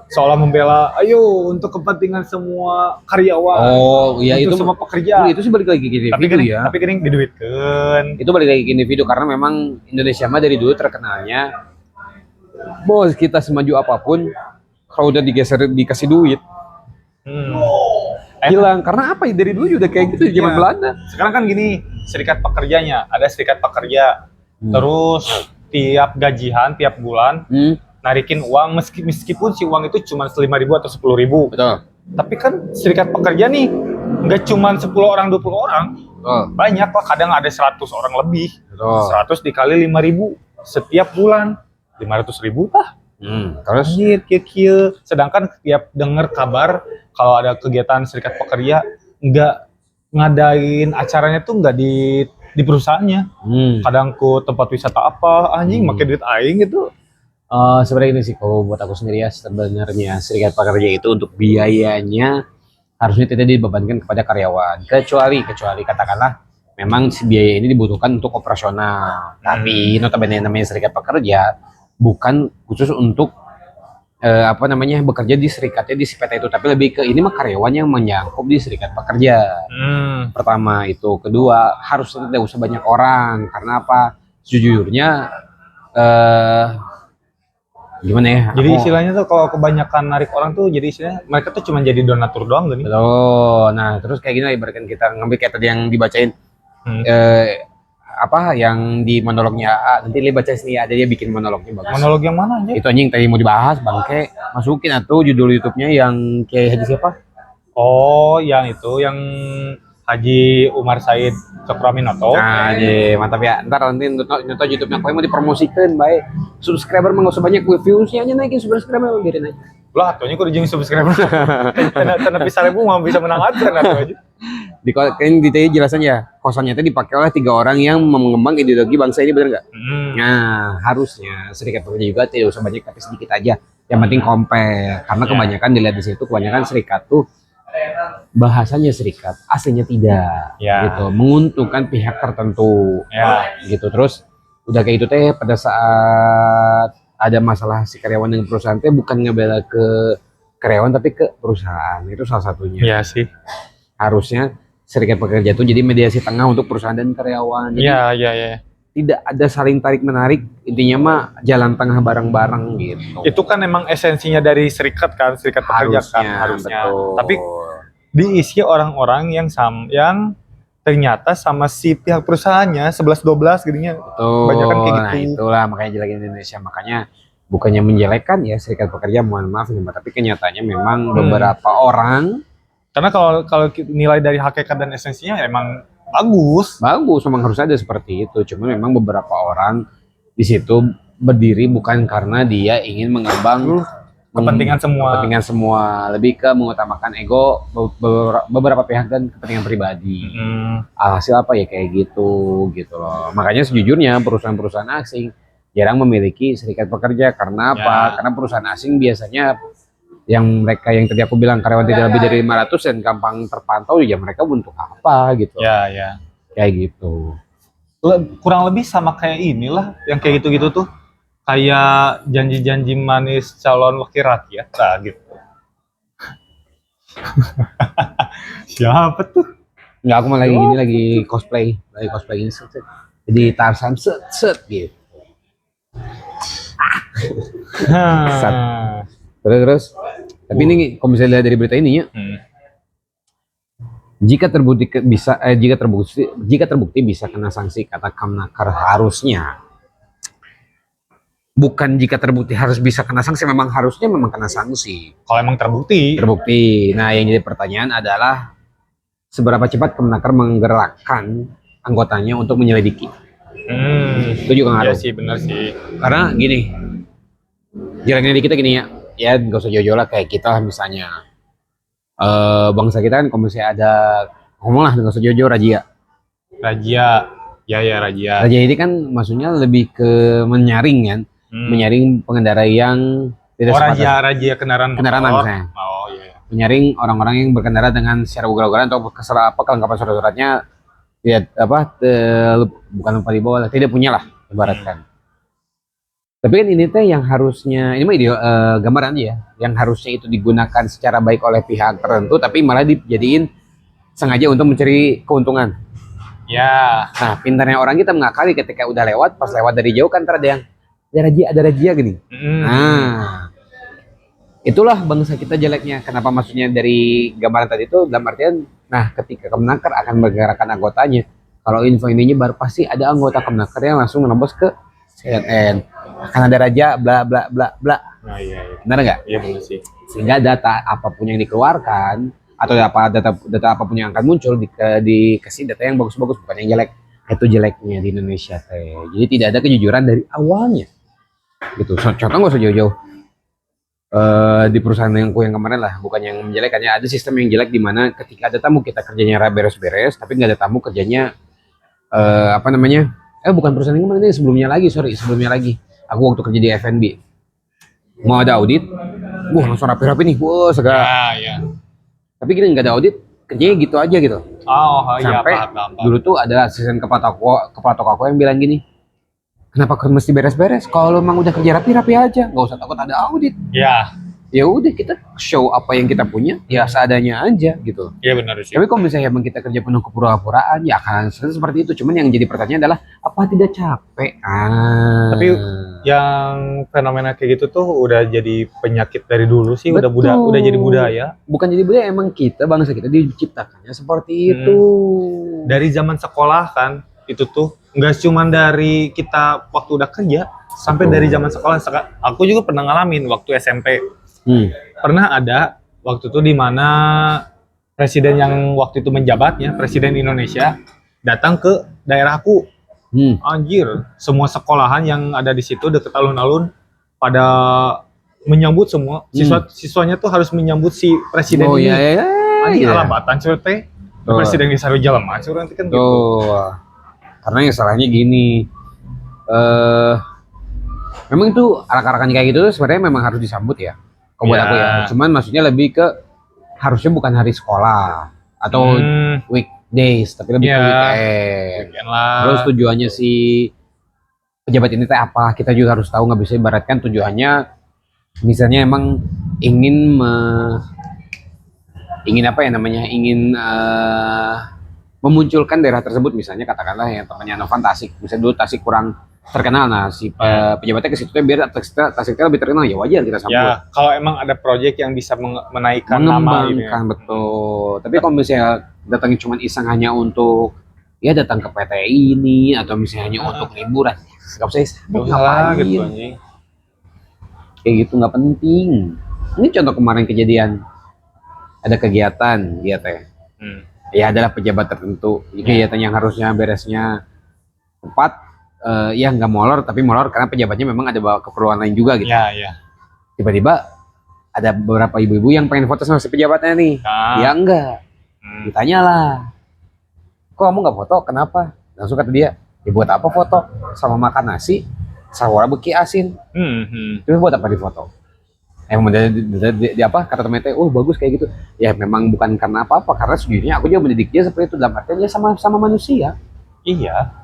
seolah membela, ayo untuk kepentingan semua karyawan. Oh iya, untuk itu semua pekerja. itu sih balik lagi ke individu ya. Tapi gini diduitkan. Itu balik lagi ke individu karena memang Indonesia mah dari dulu terkenalnya, bos kita semaju apapun, kalau udah digeser dikasih duit, hilang. Karena apa ya, dari dulu udah kayak gitu di zaman Belanda. Sekarang kan gini, serikat pekerjanya, ada serikat pekerja. Terus tiap gajian, tiap bulan narikin uang, meskipun si uang itu cuma 5.000 atau 10.000. Betul. Tapi kan serikat pekerja nih nggak cuma 10 orang, 20 orang. Betul. Banyak lah, kadang ada 100 orang lebih. Betul. 100 dikali 5.000 setiap bulan, 500.000 lah. Terus Kieu. Sedangkan tiap dengar kabar kalau ada kegiatan serikat pekerja nggak ngadain acaranya tuh nggak di perusahaannya. Kadang ke tempat wisata apa, anjing pakai duit aing gitu. Sebenarnya ini sih kalau buat aku sendiri ya, sebenarnya serikat pekerja itu untuk biayanya harusnya tidak dibebankan kepada karyawan, kecuali katakanlah memang si biaya ini dibutuhkan untuk operasional. Tapi notabene namanya serikat pekerja bukan khusus untuk bekerja di serikatnya di si PT itu, tapi lebih ke ini mah karyawan yang menyangkut di serikat pekerja. Pertama itu, kedua harusnya tidak usah banyak orang, karena apa? Sejujurnya gimana ya? Jadi istilahnya tuh kalau kebanyakan narik orang tuh jadi istilahnya mereka tuh cuma jadi donatur doang gini. Betul. Nah terus kayak gini lah, ibaratkan kita ngambil kayak tadi yang dibacain yang di monolognya nanti dia baca sini, ada dia bikin monolognya bagus. Monolog yang mana aja? Itu anjing tadi mau dibahas bangke, masukin atau judul YouTube-nya yang kayak Haji siapa? Oh, yang itu yang Haji Umar Said Cokroaminoto. Nah, mantap ya. Ntar nanti nonton YouTube-nya kau mau dipromosikan, baik. Subscriber mah nggak usah banyak, views-nya aja naikin, subscriber biarin aja. Lah, atuhnya kudu jeung subscriber. Tanah bisa 1.000 mah bisa menang aja aja. Kan ditanya jelasan ya, kosannya itu dipakai oleh 3 orang yang mengembang ideologi bangsa ini, benar nggak? Nah, harusnya serikat pekerja juga tidak usah banyak, tapi sedikit aja. Yang penting compare, karena kebanyakan dilihat di situ, kebanyakan serikat tuh bahasanya serikat, aslinya tidak, gitu, menguntungkan pihak tertentu, gitu. Terus udah kayak itu teh, pada saat ada masalah si karyawan dengan perusahaan teh bukan ngebela ke karyawan tapi ke perusahaan, itu salah satunya. Iya sih. Harusnya serikat pekerja itu jadi mediasi tengah untuk perusahaan dan karyawan. Iya. Tidak ada saling tarik menarik, intinya mah jalan tengah bareng-bareng gitu. Itu kan emang esensinya dari serikat kan, serikat pekerja kan harusnya. Betul. Tapi diisi orang-orang yang ternyata sama si pihak perusahaannya 11-12 gitunya. Betul. Banyak kan kayak gitu. Nah itulah makanya jelekin Indonesia, makanya bukannya menjelekkan ya serikat pekerja, mohon maaf, tapi kenyataannya memang beberapa orang. Karena kalau nilai dari hakikat dan esensinya emang bagus, memang harus ada seperti itu. Cuma memang beberapa orang di situ berdiri bukan karena dia ingin mengembang kepentingan semua, lebih ke mengutamakan ego beberapa pihak dan kepentingan pribadi. Alhasil apa ya kayak gitu loh. Makanya sejujurnya perusahaan-perusahaan asing jarang memiliki serikat pekerja. Karena apa? Karena perusahaan asing biasanya yang tadi aku bilang karyawan tidak lebih dari 500 dan gampang terpantau, ya mereka untuk apa gitu. Ya. Kayak gitu. Kurang lebih sama kayak inilah, yang kayak gitu-gitu tuh. Kayak janji-janji manis calon wakil rakyat, gitu. Siapa tuh? Enggak, aku malah lagi cosplay ini set. Jadi Tarzan set gitu. Terus. Tapi ini kalau misalnya lihat dari berita ini ya, jika terbukti bisa kena sanksi kata Kemnaker, harusnya. Bukan jika terbukti harus bisa kena sanksi, memang kena sanksi. Kalau emang terbukti. Nah, yang jadi pertanyaan adalah seberapa cepat Kemenaker menggerakkan anggotanya untuk menyelidiki. Itu juga ngaruh. Iya sih, benar sih. Karena gini, jalannya di kita gini ya nggak usah jauh-jauh lah kayak kita misalnya bangsa kita kan kalau misalnya ada ngomong lah nggak usah jauh-jauh Rajia. Rajia ini kan maksudnya lebih ke menyaring kan, menyaring pengendara yang tidak Rajia kendaraan motor. Misalnya. Oh iya. Menyaring orang-orang yang berkendara dengan secara ugal-ugalan atau kelengkapan surat-suratnya bukan lupa dibawa lah, tidak punya lah ibaratkan. Tapi kan ini teh yang harusnya ini mah gambaran aja ya, yang harusnya itu digunakan secara baik oleh pihak tertentu tapi malah dijadiin sengaja untuk mencari keuntungan. Ya. Nah, pintarnya orang kita mengakali ketika udah lewat, pas lewat dari jauh kan ada yang ada rajia gini. Nah, itulah bangsa kita jeleknya. Kenapa maksudnya dari gambaran tadi itu dalam artian, nah ketika Kemenaker akan menggerakkan anggotanya, kalau info ini nyebar pasti ada anggota Kemenaker yang langsung menembus ke CNN. Akan ada raja bla bla bla bla. Nah, iya. Benar nggak? Iya benar sih. Sehingga data apapun yang dikeluarkan atau data apapun yang akan muncul dikasih data yang bagus-bagus, bukan yang jelek. Itu jeleknya di Indonesia teh. Jadi tidak ada kejujuran dari awalnya. Gitu. Contoh nggak usah jauh-jauh. Di perusahaan yang kemarin lah, bukan yang menjelekannya, ada sistem yang jelek di mana ketika ada tamu kita kerjanya beres-beres, tapi nggak ada tamu kerjanya bukan perusahaan yang kemarin, ini sebelumnya lagi. Aku waktu kerja di F&B mau ada audit, langsung rapi-rapi nih, segala. Ya. Tapi kita nggak ada audit, kerjanya gitu aja gitu. Sampai dulu tuh ada asisten kepala toko aku yang bilang gini, kenapa mesti beres-beres? Kalau emang udah kerja rapi-rapi aja, nggak usah takut ada audit. Ya udah kita show apa yang kita punya, ya seadanya aja gitu. Iya benar sih. Tapi kalau misalnya emang kita kerja penuh kepura-puraan, ya akan seperti itu. Cuman yang jadi pertanyaan adalah apa tidak capek? Tapi yang fenomena kayak gitu tuh udah jadi penyakit dari dulu sih. Udah jadi budaya. Bukan jadi budaya, emang kita bangsa kita diciptakannya seperti itu. Dari zaman sekolah kan itu tuh nggak cuma dari kita waktu udah kerja, sampai dari zaman sekolah. Aku juga pernah ngalamin waktu SMP. Pernah ada waktu itu di mana presiden yang waktu itu menjabatnya, presiden Indonesia, datang ke daerahku. Anjir, semua sekolahan yang ada di situ deket alun-alun pada menyambut semua. Siswanya tuh harus menyambut si presiden ini. Anjir, alabatan curte. Presiden di Saru Jalema, curte kan gitu. Karena yang salahnya gini, memang itu arak-arakan kayak gitu tuh sebenarnya memang harus disambut ya. Buat aku ya, cuman maksudnya lebih ke harusnya bukan hari sekolah atau weekdays, tapi lebih ke weekend lah. Terus tujuannya si pejabat ini teh apa? Kita juga harus tahu, nggak bisa ibaratkan tujuannya misalnya emang ingin memunculkan daerah tersebut, misalnya katakanlah yang temannya Novan Tasik, misalnya dulu Tasik kurang terkenal, nah si pejabatnya ke situ biar Tasiknya lebih terkenal, ya wajar kita sambut. Ya, kalau emang ada proyek yang bisa menaikkan nama ini. Betul. Tapi kalau misalnya datangnya cuma iseng hanya untuk ya datang ke PT ini atau misalnya hanya untuk liburan, nggak usah ngapain gitu, kayak gitu nggak penting. Ini contoh kemarin kejadian ada kegiatan dia teh. Ya adalah pejabat tertentu, kegiatan yang harusnya beresnya tepat. Ya nggak molor, tapi molor karena pejabatnya memang ada bawa keperluan lain juga gitu. Tiba-tiba ada beberapa ibu-ibu yang pengen foto sama si pejabatnya nih. Ya enggak. Ditanyalah, kok kamu nggak foto? Kenapa? Langsung kata dia, ya buat apa foto? Sama makan nasi, sawara beki asin. Terus buat apa di foto? Emang di apa? Kata temennya, bagus kayak gitu. Ya memang bukan karena apa-apa, karena sejujurnya aku juga mendidik dia seperti itu, dalam artian dia sama manusia. Iya.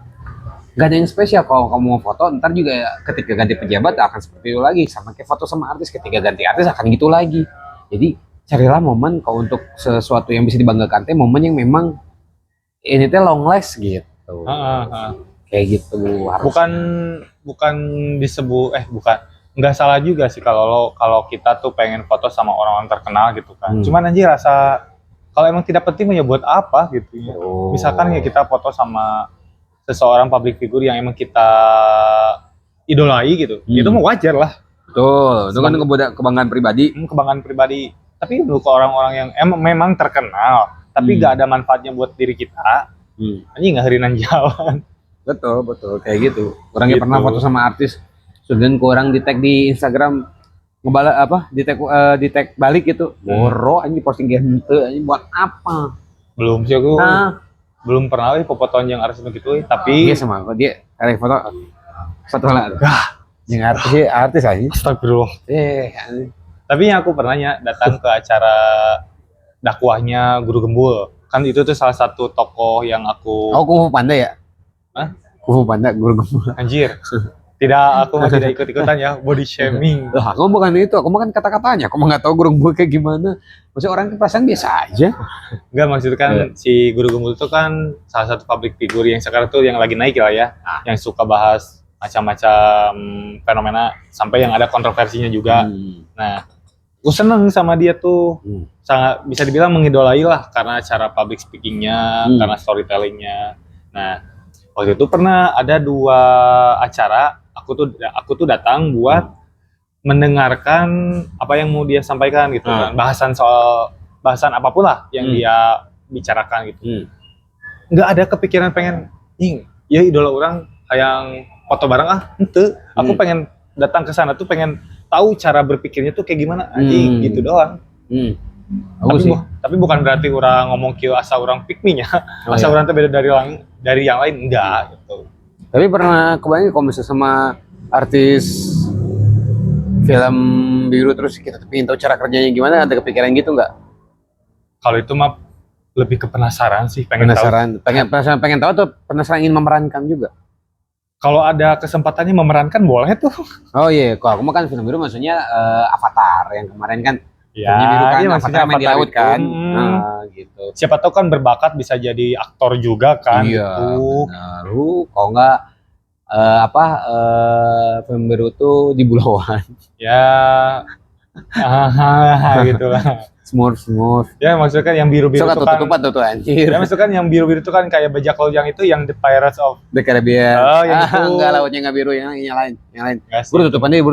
Gak ada yang spesial. Kalau kamu mau foto, ntar juga ketika ganti pejabat akan seperti itu lagi. Sama kayak foto sama artis, ketika ganti artis akan gitu lagi. Jadi carilah momen kalau untuk sesuatu yang bisa dibanggakan, momen yang memang ini long last gitu. Kayak gitu. Bukan disebut nggak salah juga sih kalau kita tuh pengen foto sama orang-orang terkenal gitu kan. Cuman anjir rasa kalau emang tidak penting ya buat apa gitu ya. Misalkan ya kita foto sama seseorang public figure yang emang kita idolai gitu, itu mah wajar lah. Betul, itu kan kebanggaan pribadi. Kebanggaan pribadi. Tapi untuk orang-orang yang memang terkenal, tapi gak ada manfaatnya buat diri kita, anjing ngaherinan jalan. Betul kayak gitu. Orangnya Gitu. pernah foto sama artis, sudah kurang di tag di Instagram, ngebala apa di tag balik gitu. Boro anjing posting gitu anjing buat apa? Belum sih aku. Belum pernah foto yang artis begitu, tapi dia sama dia ada foto lah. Yang artis aja. Astagfirullah. Anjing. Tapi yang aku pernahnya datang ke acara dakwahnya Guru Gembul. Kan itu tuh salah satu tokoh yang aku Kung Fu Panda ya? Hah? Kung Fu Panda Guru Gembul. Anjir. Aku mah tidak ikut-ikutan ya, body shaming. Lah, aku bukan itu, aku makan kata-katanya. Aku mah nggak tahu Guru Gembul kayak gimana. Maksudnya orang perasaan biasa aja. Enggak, maksudnya kan si Guru Gembul itu kan salah satu public figure yang sekarang tuh yang lagi naik lah ya. Yang suka bahas macam-macam fenomena sampai yang ada kontroversinya juga. Nah, aku seneng sama dia tuh. Sangat bisa dibilang mengidolai lah karena cara public speakingnya, karena storytellingnya. Nah, waktu itu pernah ada 2 acara, aku tuh datang buat mendengarkan apa yang mau dia sampaikan gitu kan, bahasan apapun lah yang dia bicarakan gitu. Nggak ada kepikiran pengen, ya idola orang yang foto bareng ente. Aku pengen datang ke sana tuh pengen tahu cara berpikirnya tuh kayak gimana anjing gitu doang. Tapi bukan berarti orang ngomong kieu asa orang pick me nya. Asa orang tuh beda dari yang lain enggak gitu. Tapi pernah kebayang kalau misalnya sama artis film biru terus kita pengen tahu cara kerjanya gimana, ada kepikiran gitu nggak? Kalau itu mah lebih ke penasaran sih, pengen tahu atau penasaran ingin memerankan juga? Kalau ada kesempatannya memerankan boleh tuh. Oh iya, kalau aku mah kan film biru maksudnya Avatar yang kemarin kan. Ya, biru kan, iya, Avatar main di laut kan. Gitu. Siapa tahu kan berbakat bisa jadi aktor juga kan. Iya, gitu. Benar. Kalau nggak film biru tuh di Bulawan. Ya, gitu lah. Smurf. Ya maksudnya kan yang biru-biru itu kan tutupan tuh anjir. Ya maksudnya kan yang biru-biru itu kan kayak bajak laut yang itu yang The Pirates of The Caribbean. Oh, yang itu. Enggak, lautnya enggak biru, yang lain. Buru tutupan deh.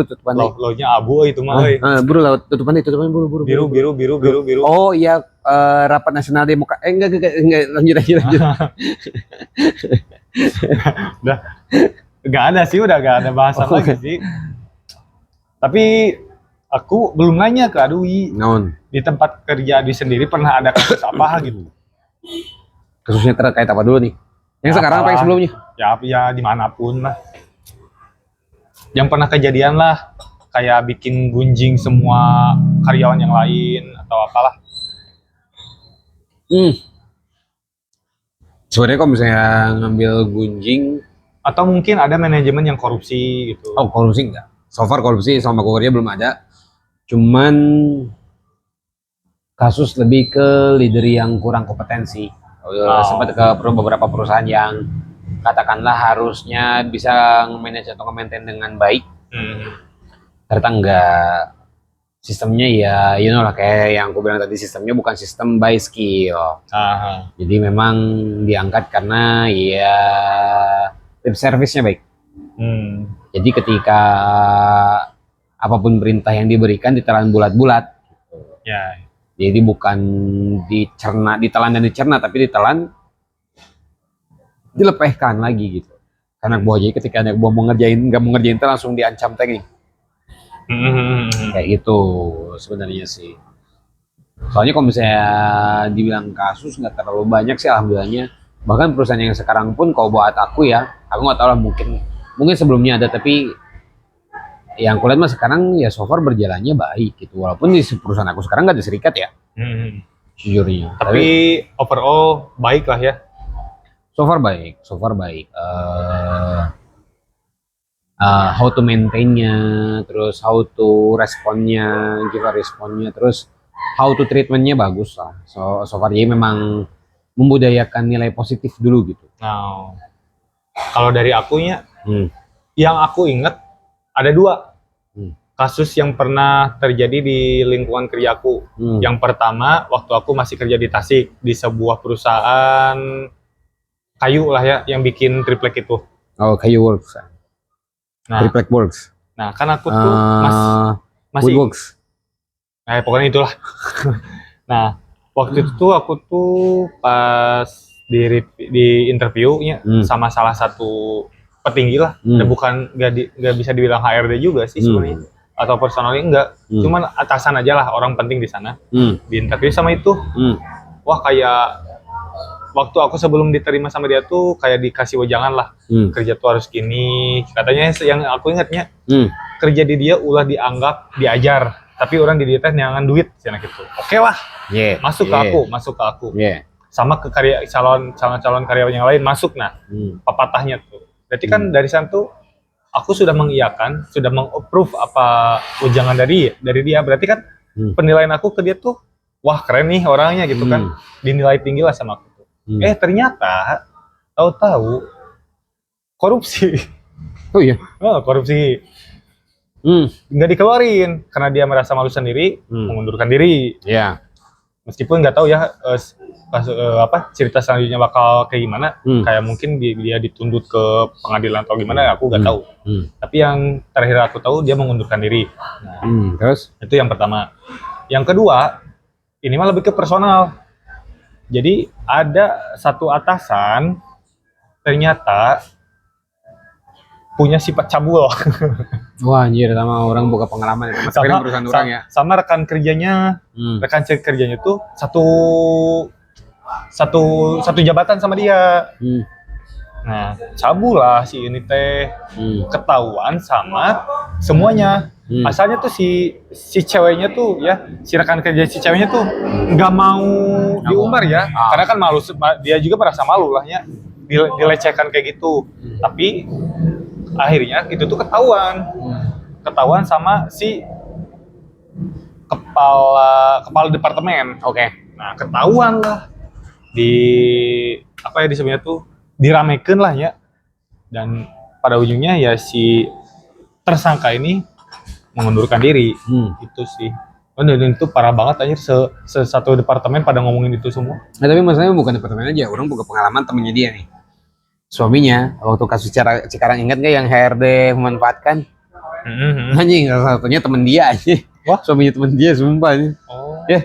Lautnya abu itu mah euy. Buru laut tutupan buru. Biru. Oh iya, Rapat Nasional Demokrat. Enggak, lanjut. Udah enggak ada sih, udah enggak ada bahasan lagi sih. Tapi aku belum nanya ke Adwi. Di tempat kerja Adwi sendiri pernah ada kasus apa gitu? Kasusnya terkait apa dulu nih? Yang sekarang apa yang sebelumnya? Ya dimanapun lah. Yang pernah kejadian lah, kayak bikin gunjing semua karyawan yang lain atau apalah. Sebenarnya kalau misalnya ngambil gunjing, atau mungkin ada manajemen yang korupsi gitu. Oh, korupsi enggak? So far korupsi sama kerja belum ada. Cuman kasus lebih ke leader yang kurang kompetensi. Sempat ke beberapa perusahaan yang katakanlah harusnya bisa nge-manage atau nge-maintain dengan baik. Ternyata enggak. Sistemnya ya, lah kayak yang aku bilang tadi, sistemnya bukan sistem by skill. Jadi memang diangkat karena ya lip service-nya baik. Jadi ketika apapun perintah yang diberikan ditelan bulat-bulat. Ya. Jadi bukan ditelan dan dicerna, tapi ditelan, dilepehkan lagi gitu. Karena buah jadi ketika anak buah nggak mau ngerjain itu langsung diancam tagging. Kayak gitu sebenarnya sih. Soalnya kalau misalnya dibilang kasus nggak terlalu banyak sih alhamdulillahnya. Bahkan perusahaan yang sekarang pun kalau buat aku ya, aku nggak tahu lah, mungkin sebelumnya ada, tapi yang kulihat mah sekarang ya so far berjalannya baik gitu, walaupun di perusahaan aku sekarang nggak ada serikat ya, jujurnya. Tapi overall baik lah ya. So far baik. How to maintain-nya, terus how to responnya, terus how to treatment-nya bagus lah. So far jadi memang membudayakan nilai positif dulu gitu. Nah, kalau dari akunya, yang aku ingat ada 2 kasus yang pernah terjadi di lingkungan kerjaku. Yang pertama, waktu aku masih kerja di Tasik, di sebuah perusahaan kayu lah ya, yang bikin triplek itu. Oh, kayu works. Triplek works. Nah, kan aku tuh masih Woodworks. Pokoknya itulah. Nah, Waktu itu tuh aku tuh pas di interviewnya sama salah satu petinggi lah. Dan bukan nggak bisa dibilang HRD juga sih sebenarnya. Atau personalnya enggak. Cuman atasan aja lah, orang penting di sana. Di interview sama itu. Wah, kayak waktu aku sebelum diterima sama dia tuh kayak dikasih wejangan lah. Kerja tuh harus gini. Katanya yang aku ingatnya, kerja di dia ulah dianggap diajar. Tapi orang di dia teh nyangan duit, cina gitu. Oke lah. Masuk ke aku. Sama ke calon karyawan yang lain masuk pepatahnya tuh. Berarti kan dari sana tuh aku sudah mengiyakan, sudah meng-approve apa ujangan dari dia. Berarti kan penilaian aku ke dia tuh wah keren nih orangnya gitu kan. Dinilai tinggi lah sama aku tuh. Ternyata tahu-tahu korupsi. Oh iya. Korupsi. Nggak dikeluarin karena dia merasa malu sendiri, mengundurkan diri. Iya. Meskipun nggak tahu ya cerita selanjutnya bakal kayak gimana. Kayak mungkin dia dituntut ke pengadilan atau gimana, aku nggak tahu. Tapi yang terakhir aku tahu dia mengundurkan diri. Terus? Itu yang pertama. Yang kedua, ini mah lebih ke personal. Jadi ada satu atasan ternyata punya sifat cabul. Wah anjir, sama orang buka pengalaman itu. Sama perusahaan orang ya. Sama rekan kerjanya tuh satu jabatan sama dia. Nah, cabul lah si ini teh. Ketahuan sama semuanya. Asalnya tuh si ceweknya tuh ya, si rekan kerja si ceweknya tuh nggak mau diumbar ya. Karena kan malu, dia juga merasa malu lah ya. Dilecehkan kayak gitu. Tapi akhirnya itu tuh ketahuan sama si kepala departemen. Nah, ketahuan lah disebutnya tuh diramekeun lah ya. Dan pada ujungnya ya si tersangka ini mengundurkan diri. Itu sih. Dan itu parah banget anjir, satu departemen pada ngomongin itu semua. Nah, tapi masalahnya bukan departemen aja, orang buka pengalaman temennya dia nih. Suaminya waktu kasus Cikarang, ingat nggak yang HRD memanfaatkan? Anjing, salah satunya temen dia aja. Wah, suaminya temen dia, sumpah nih. Ya,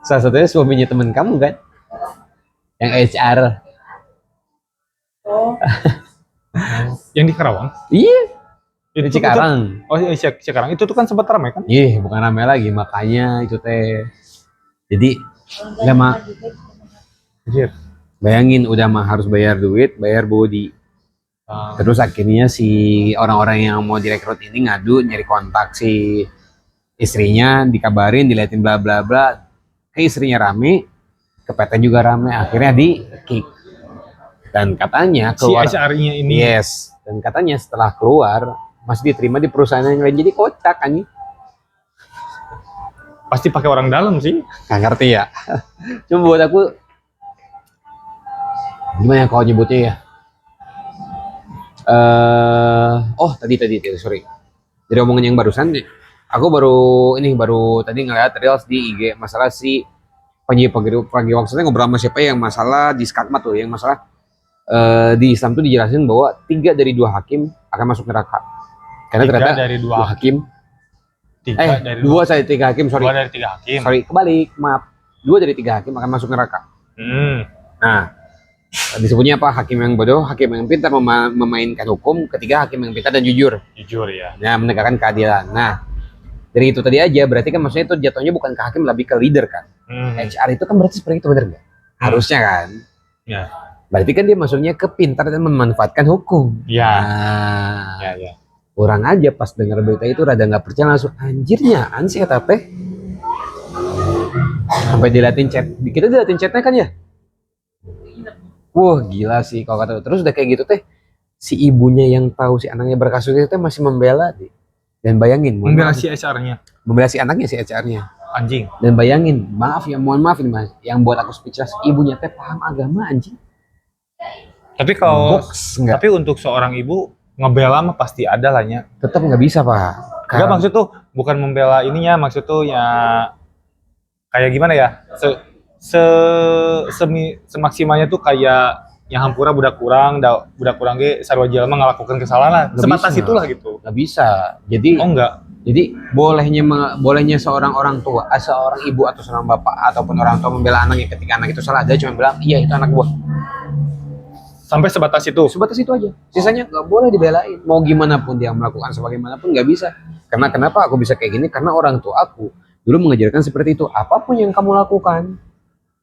salah satunya suaminya temen kamu kan? Yang HR. Yang di Karawang? Iya. Di Cikarang. Cikarang itu tuh kan sempat ramai kan? Iya, bukan ramai lagi, makanya itu teh. Jadi nggak mah. Bayangin udah mah harus bayar duit, bayar body. Terus akhirnya si orang-orang yang mau direkrut ini ngadu nyari kontak si istrinya, dikabarin, diliatin bla bla bla. Ke istrinya rame, ke PT juga rame, akhirnya di kick. Dan katanya keluar si HR-nya ini. Yes. Dan katanya setelah keluar masih diterima di perusahaan yang lain, jadi kocak anjing. Pasti pakai orang dalam sih. Nggak ngerti ya. Cuma buat aku gimana kalau nyebutnya ya? Tadi sorry. Dari omongan yang barusan, aku baru tadi ngeliat reels di IG masalah si Panji Pragiwaksono ngobrol sama siapa yang masalah di skakmat tuh, yang masalah di Islam tuh dijelasin bahwa 3 dari 2 hakim akan masuk neraka. Karena ternyata 3 dari 2 hakim. 3 dari 2 dari 3 hakim, sorry. 2 dari 3 hakim. Sorry, kebalik, maaf. 2 dari 3 hakim akan masuk neraka. Nah, disebutnya apa? Hakim yang bodoh, hakim yang pintar memainkan hukum, ketiga hakim yang pintar dan jujur. Jujur ya. Nah, menegakkan keadilan. Nah, dari itu tadi aja berarti kan maksudnya itu jatuhnya bukan ke hakim, lebih ke leader kan. HR itu kan berarti seperti itu, bener nggak? Harusnya kan. Ya. Berarti kan dia maksudnya ke pintar dan memanfaatkan hukum. Ya. Nah, Ya. Orang aja pas dengar berita itu rada nggak percaya, langsung anjirnya sih kata teh. Sampai dilatin chat. Kita dilatin chatnya kan ya? Wah gila sih kalau kata. Terus udah kayak gitu teh, si ibunya yang tahu si anaknya berkasus itu teh masih membela deh. Dan bayangin, membela si HR-nya. Membela si anaknya, si HR-nya. Anjing. Dan bayangin, mohon maaf ini mas, yang buat aku speechless, ibunya teh paham agama anjing. Tapi tapi untuk seorang ibu ngebela mah pasti ada lah nya. Tetap nggak bisa pak. Enggak, maksud tuh bukan membela ininya, maksud tuh ya kayak gimana ya? Semaksimalnya tuh kayak yang hampura budak kurang ge sarua jelema ngalakukeun kesalahan lah. Sebatas itulah gitu. Nggak bisa. Jadi enggak. Jadi bolehnya seorang orang tua, seorang ibu atau seorang bapak ataupun orang tua membela anaknya ketika anak itu salah, dia cuma bilang iya itu anak gua. Sampai sebatas itu. Sebatas itu aja. Sisanya nggak boleh dibelain. Mau gimana pun dia melakukan sebagaimanapun nggak bisa. Karena kenapa aku bisa kayak gini? Karena orang tua aku dulu mengajarkan seperti itu. Apapun yang kamu lakukan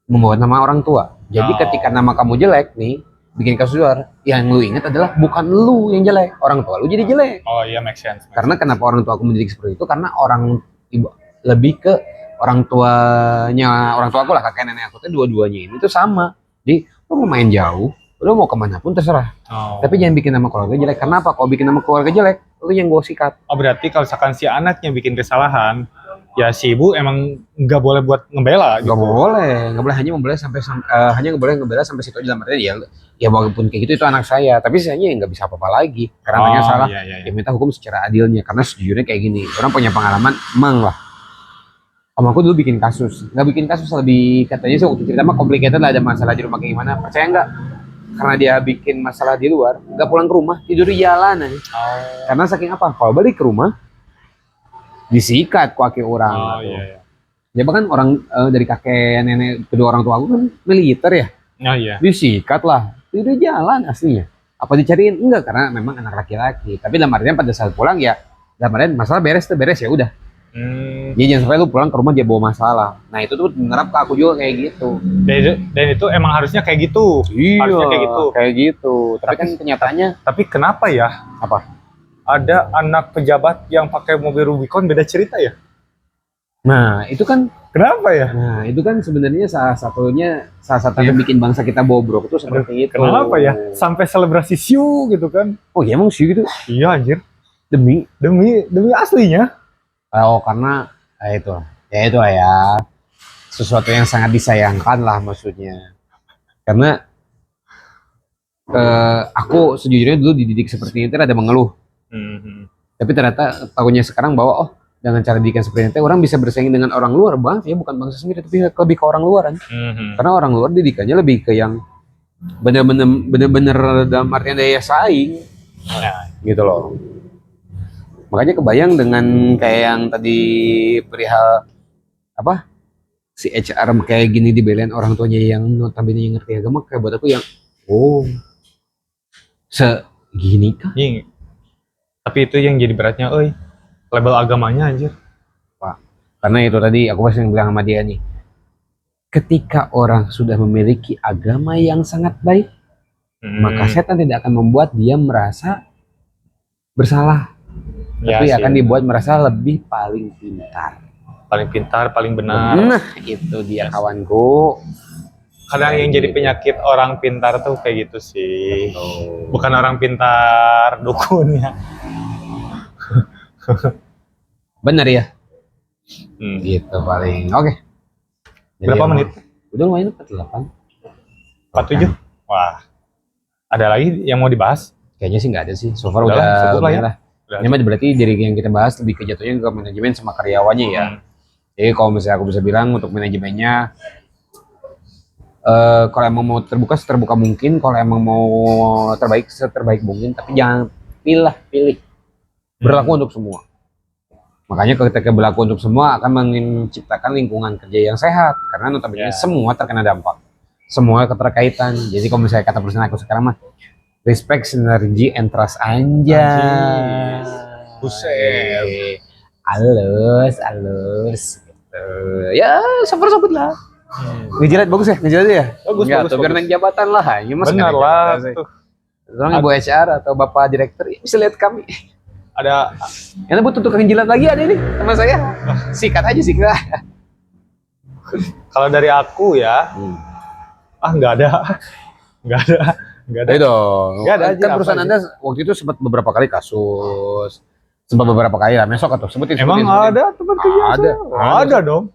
membawa nama orang tua. Jadi ketika nama kamu jelek nih, bikin kasus luar, yang lu ingat adalah bukan lu yang jelek, orang tua lu jadi jelek. Oh iya, make sense. Karena kenapa orang tua aku mendidik seperti itu? Karena orang ibu lebih ke orang tua aku lah, kakek nenek aku tuh dua-duanya ini tuh sama. Jadi lu mau main jauh, lu mau kemana pun terserah. Tapi jangan bikin nama keluarga jelek. Kenapa? Kalau bikin nama keluarga jelek, lu yang gue sikat. Oh berarti kalau misalkan si anaknya bikin kesalahan, ya si ibu emang nggak boleh buat ngebela gitu. Nggak boleh hanya membela hanya nggak boleh ngebela sampai situ aja. Dalam artinya ya walaupun kayak gitu itu anak saya, tapi sisanya nggak bisa apa-apa lagi. Karena anaknya salah, iya. ya minta hukum secara adilnya. Karena sejujurnya kayak gini, orang punya pengalaman, emang lah. Om aku dulu bikin kasus, lebih katanya sih waktu cerita mah complicated lah, ada masalah di rumah kayak gimana. Percaya nggak? Karena dia bikin masalah di luar, nggak pulang ke rumah, tidur di jalanan. Karena saking apa? Kalau balik ke rumah, disikat kaki orang. Iya. Ya bahkan orang dari kakek nenek kedua orang tua aku kan militer ya. Oh iya. Disikat lah, tidur di jalan aslinya. Apa dicariin? Enggak, karena memang anak laki-laki. Tapi dalam artian pada saat pulang ya, dalam artian masalah beres ya udah. Jadi jangan sampai lu pulang ke rumah dia bawa masalah. Nah itu tuh menerap ke aku juga kayak gitu. Dan itu emang harusnya kayak gitu. Iya, harusnya kayak gitu. Tapi kan kenyataannya. Tapi kenapa ya? Apa? Ada anak pejabat yang pakai mobil Rubicon, beda cerita ya? Nah itu kan. Kenapa ya? Nah itu kan sebenarnya salah satu yang bikin bangsa kita bobrok itu seperti itu. Kenapa ya? Sampai selebrasi siu gitu kan? Oh iya emang siu gitu? Iya anjir. Demi aslinya. Oh karena itu lah ya, sesuatu yang sangat disayangkan lah maksudnya. Karena aku sejujurnya dulu dididik seperti itu ada mengeluh. Tapi ternyata tahunya sekarang bahwa dengan cara didikan seperti itu orang bisa bersaing dengan orang luar, bang ya, bukan bangsa sendiri tapi lebih ke orang luaran. Karena orang luar didikannya lebih ke yang bener-bener dalam artian daya saing. Gitu loh. Makanya kebayang dengan kayak yang tadi perihal apa si HR kayak gini dibelain orang tuanya yang notabene yang ngerti agama, kayak buat aku yang segini kah? Tapi itu yang jadi beratnya, label agamanya anjir. Pak, karena itu tadi aku pasti bilang sama dia nih, ketika orang sudah memiliki agama yang sangat baik, maka setan tidak akan membuat dia merasa bersalah. Tapi akan dibuat merasa lebih paling pintar, paling benar. Nah, itu dia kawanku. Kadang yang jadi penyakit orang pintar tuh kayak gitu sih. Bukan orang pintar dukunnya. Bener ya? Gitu paling. Oke. Berapa menit? Udah lumayan 48. 47? Wah. Ada lagi yang mau dibahas? Kayaknya sih nggak ada sih. So far udah cukup lah ya. Ini mah berarti dari yang kita bahas lebih ke jatuhnya ke manajemen sama karyawannya ya. Jadi kalau misalnya aku bisa bilang untuk manajemennya, kalau emang mau terbuka mungkin, kalau emang mau terbaik seterbaik mungkin, tapi jangan pilih. Berlaku untuk semua. Makanya ketika berlaku untuk semua akan menciptakan lingkungan kerja yang sehat, karena notabene semua terkena dampak, semua keterkaitan. Jadi kalau misalnya kata perusahaan aku sekarang mah, respect, synergy, and trust anjay. Buset. Halus gitu. Ya, sobat lah. Ngejilat bagus ya? Ngejilat ya? Bagus. Biar naik jabatan lah. Ya, benar lah. Orang ibu HR atau bapak direktur ya, bisa lihat kami. Ada. Yang butuh tukang jilat lagi ada ini sama saya. Sikat aja sih kak. Kalau dari aku ya, nggak ada. Itu dong. Kan perusahaan Anda waktu itu sempat beberapa kali kasus. Sempat beberapa kali lah, mesok atau sebutin. Emang ada tempat kerja? Ada dong.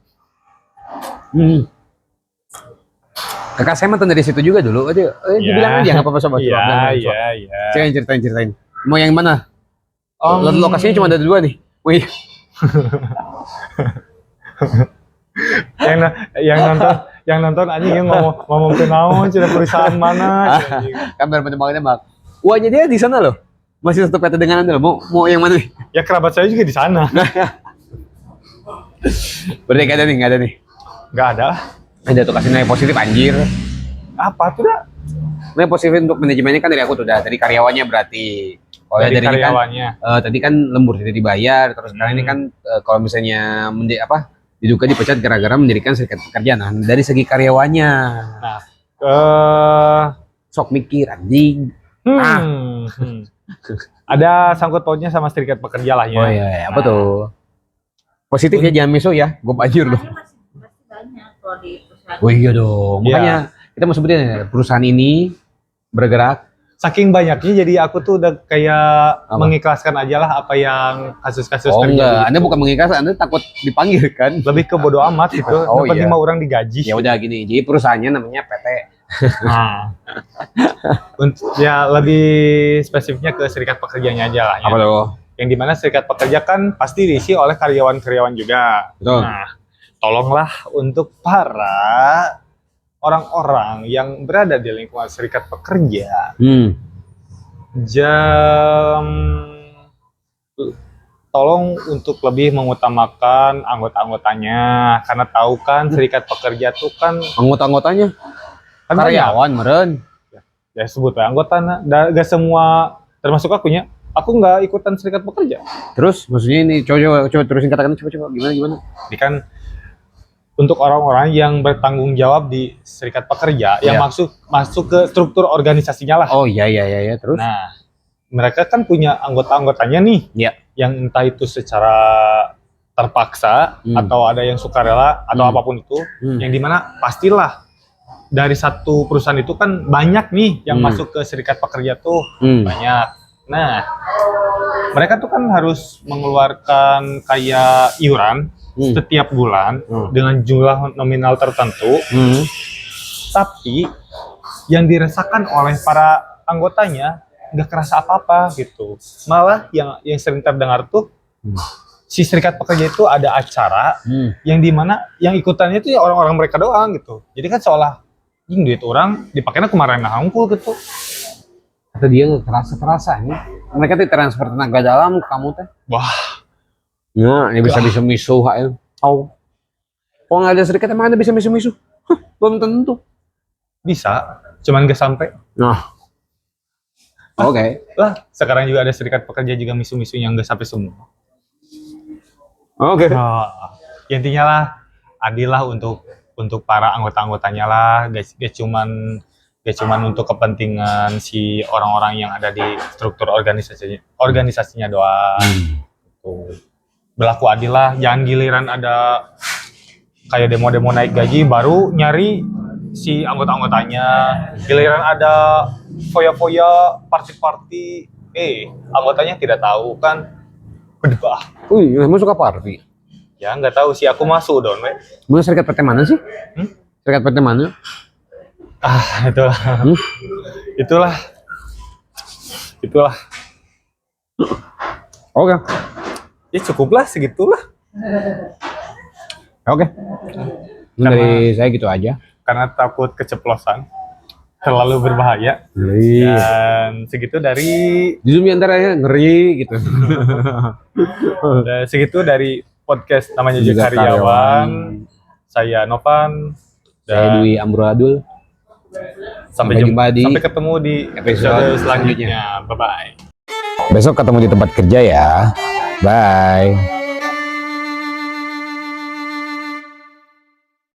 Kakak saya mantan dari situ juga dulu. Dibilang aja nggak apa-apa sobat. Iya. Ceritain. Mau yang mana? Lokasinya cuma ada 2 nih. Wih. yang nonton anjing ngomong ke naon, cina perusahaan mana. Kan bener-bener banget. Uangnya dia di sana loh. Masih satu PT dengan Anda. Mau yang mana nih? Ya kerabat saya juga di sana. Berarti nggak ada nih. Nggak ada. Ada tuh kasih nilai positif anjir. Apa tuh dah? Nilai positif untuk manajemennya kan dari aku tuh dari karyawannya berarti. Oh ya dari karyawannya. Tadi kan lembur tidak dibayar, terus sekarang ini kan kalau misalnya diduga dipecat gara-gara mendirikan serikat pekerja. Nah dari segi karyawannya. Nah, sok mikir anjing. Ada sangkut pautnya sama serikat pekerja lah ya. Oh iya, apa tuh? Positif ya jangan miso ya, gue banjir loh. Oh iya dong, makanya kita mau sebutin perusahaan ini bergerak. Saking banyaknya jadi aku tuh udah kayak mengikhlaskan aja lah apa yang kasus-kasus terjadi. Enggak, Anda bukan mengikhlaskan, Anda takut dipanggil kan? Lebih ke bodo amat gitu. Oh iya. 5 orang digaji. Ya udah gini, jadi perusahaannya namanya PT. Nah, ya lebih spesifiknya ke serikat pekerjanya aja lah. Ya. Apa tuh? Yang dimana serikat pekerja kan pasti diisi oleh karyawan-karyawan juga. Betul. Nah, tolonglah untuk para orang-orang yang berada di lingkungan serikat pekerja, tolong untuk lebih mengutamakan anggota-anggotanya, karena tahu kan serikat pekerja tuh kan anggota-anggotanya kan karyawan meren. Ya sebut lah anggota, gak semua termasuk akunya. Aku nggak ikutan serikat pekerja. Terus maksudnya ini coba terusin katakan coba gimana? Ini kan untuk orang-orang yang bertanggung jawab di serikat pekerja yang masuk ke struktur organisasinya lah. Oh iya terus. Nah, mereka kan punya anggota-anggotanya nih. Iya. Yang entah itu secara terpaksa atau ada yang sukarela atau apapun itu, yang dimana pastilah dari satu perusahaan itu kan banyak nih yang masuk ke serikat pekerja tuh banyak. Nah, mereka tuh kan harus mengeluarkan kayak iuran setiap bulan dengan jumlah nominal tertentu, tapi yang dirasakan oleh para anggotanya nggak kerasa apa-apa gitu. Malah yang sering terdengar tuh si serikat pekerja itu ada acara yang dimana yang ikutannya itu ya orang-orang mereka doang gitu. Jadi kan seolah duit orang dipakainya kemarin ngangkul gitu. Atau dia nggak kerasa ini mereka tuh transfer tenaga dalam ke kamu teh. Wah. Ya, ini bisa misu ya. Oh. Kok nggak ada serikat emang ada bisa misu? Belum tentu. Bisa, cuman gak sampai. Nah. Oke. Lah, sekarang juga ada serikat pekerja juga misu-misu yang gak sampai semua. Oke. Nah, intinya lah adil lah untuk para anggota-anggotanya lah, gak cuman untuk kepentingan si orang-orang yang ada di struktur organisasinya doang. Berlaku adil lah, jangan giliran ada kayak demo-demo naik gaji baru nyari si anggota-anggotanya, giliran ada foya-foya party-party anggotanya tidak tahu kan berdebah. Masuk ke party? Ya nggak tahu sih, aku masuk dong. Mau serikat PT mana sih? Serikat PT mana? Itulah. Oke. Ya cukuplah segitulah. Oke. Dari saya gitu aja. Karena takut keceplosan, terlalu berbahaya. Dan segitu dari di Zoom antaranya ngeri gitu. Dan segitu dari podcast namanya juga Karyawan. Saya Novan. Saya Dwi Amburadul. Sampai ketemu di episode selanjutnya. Bye bye. Besok ketemu di tempat kerja ya. Bye.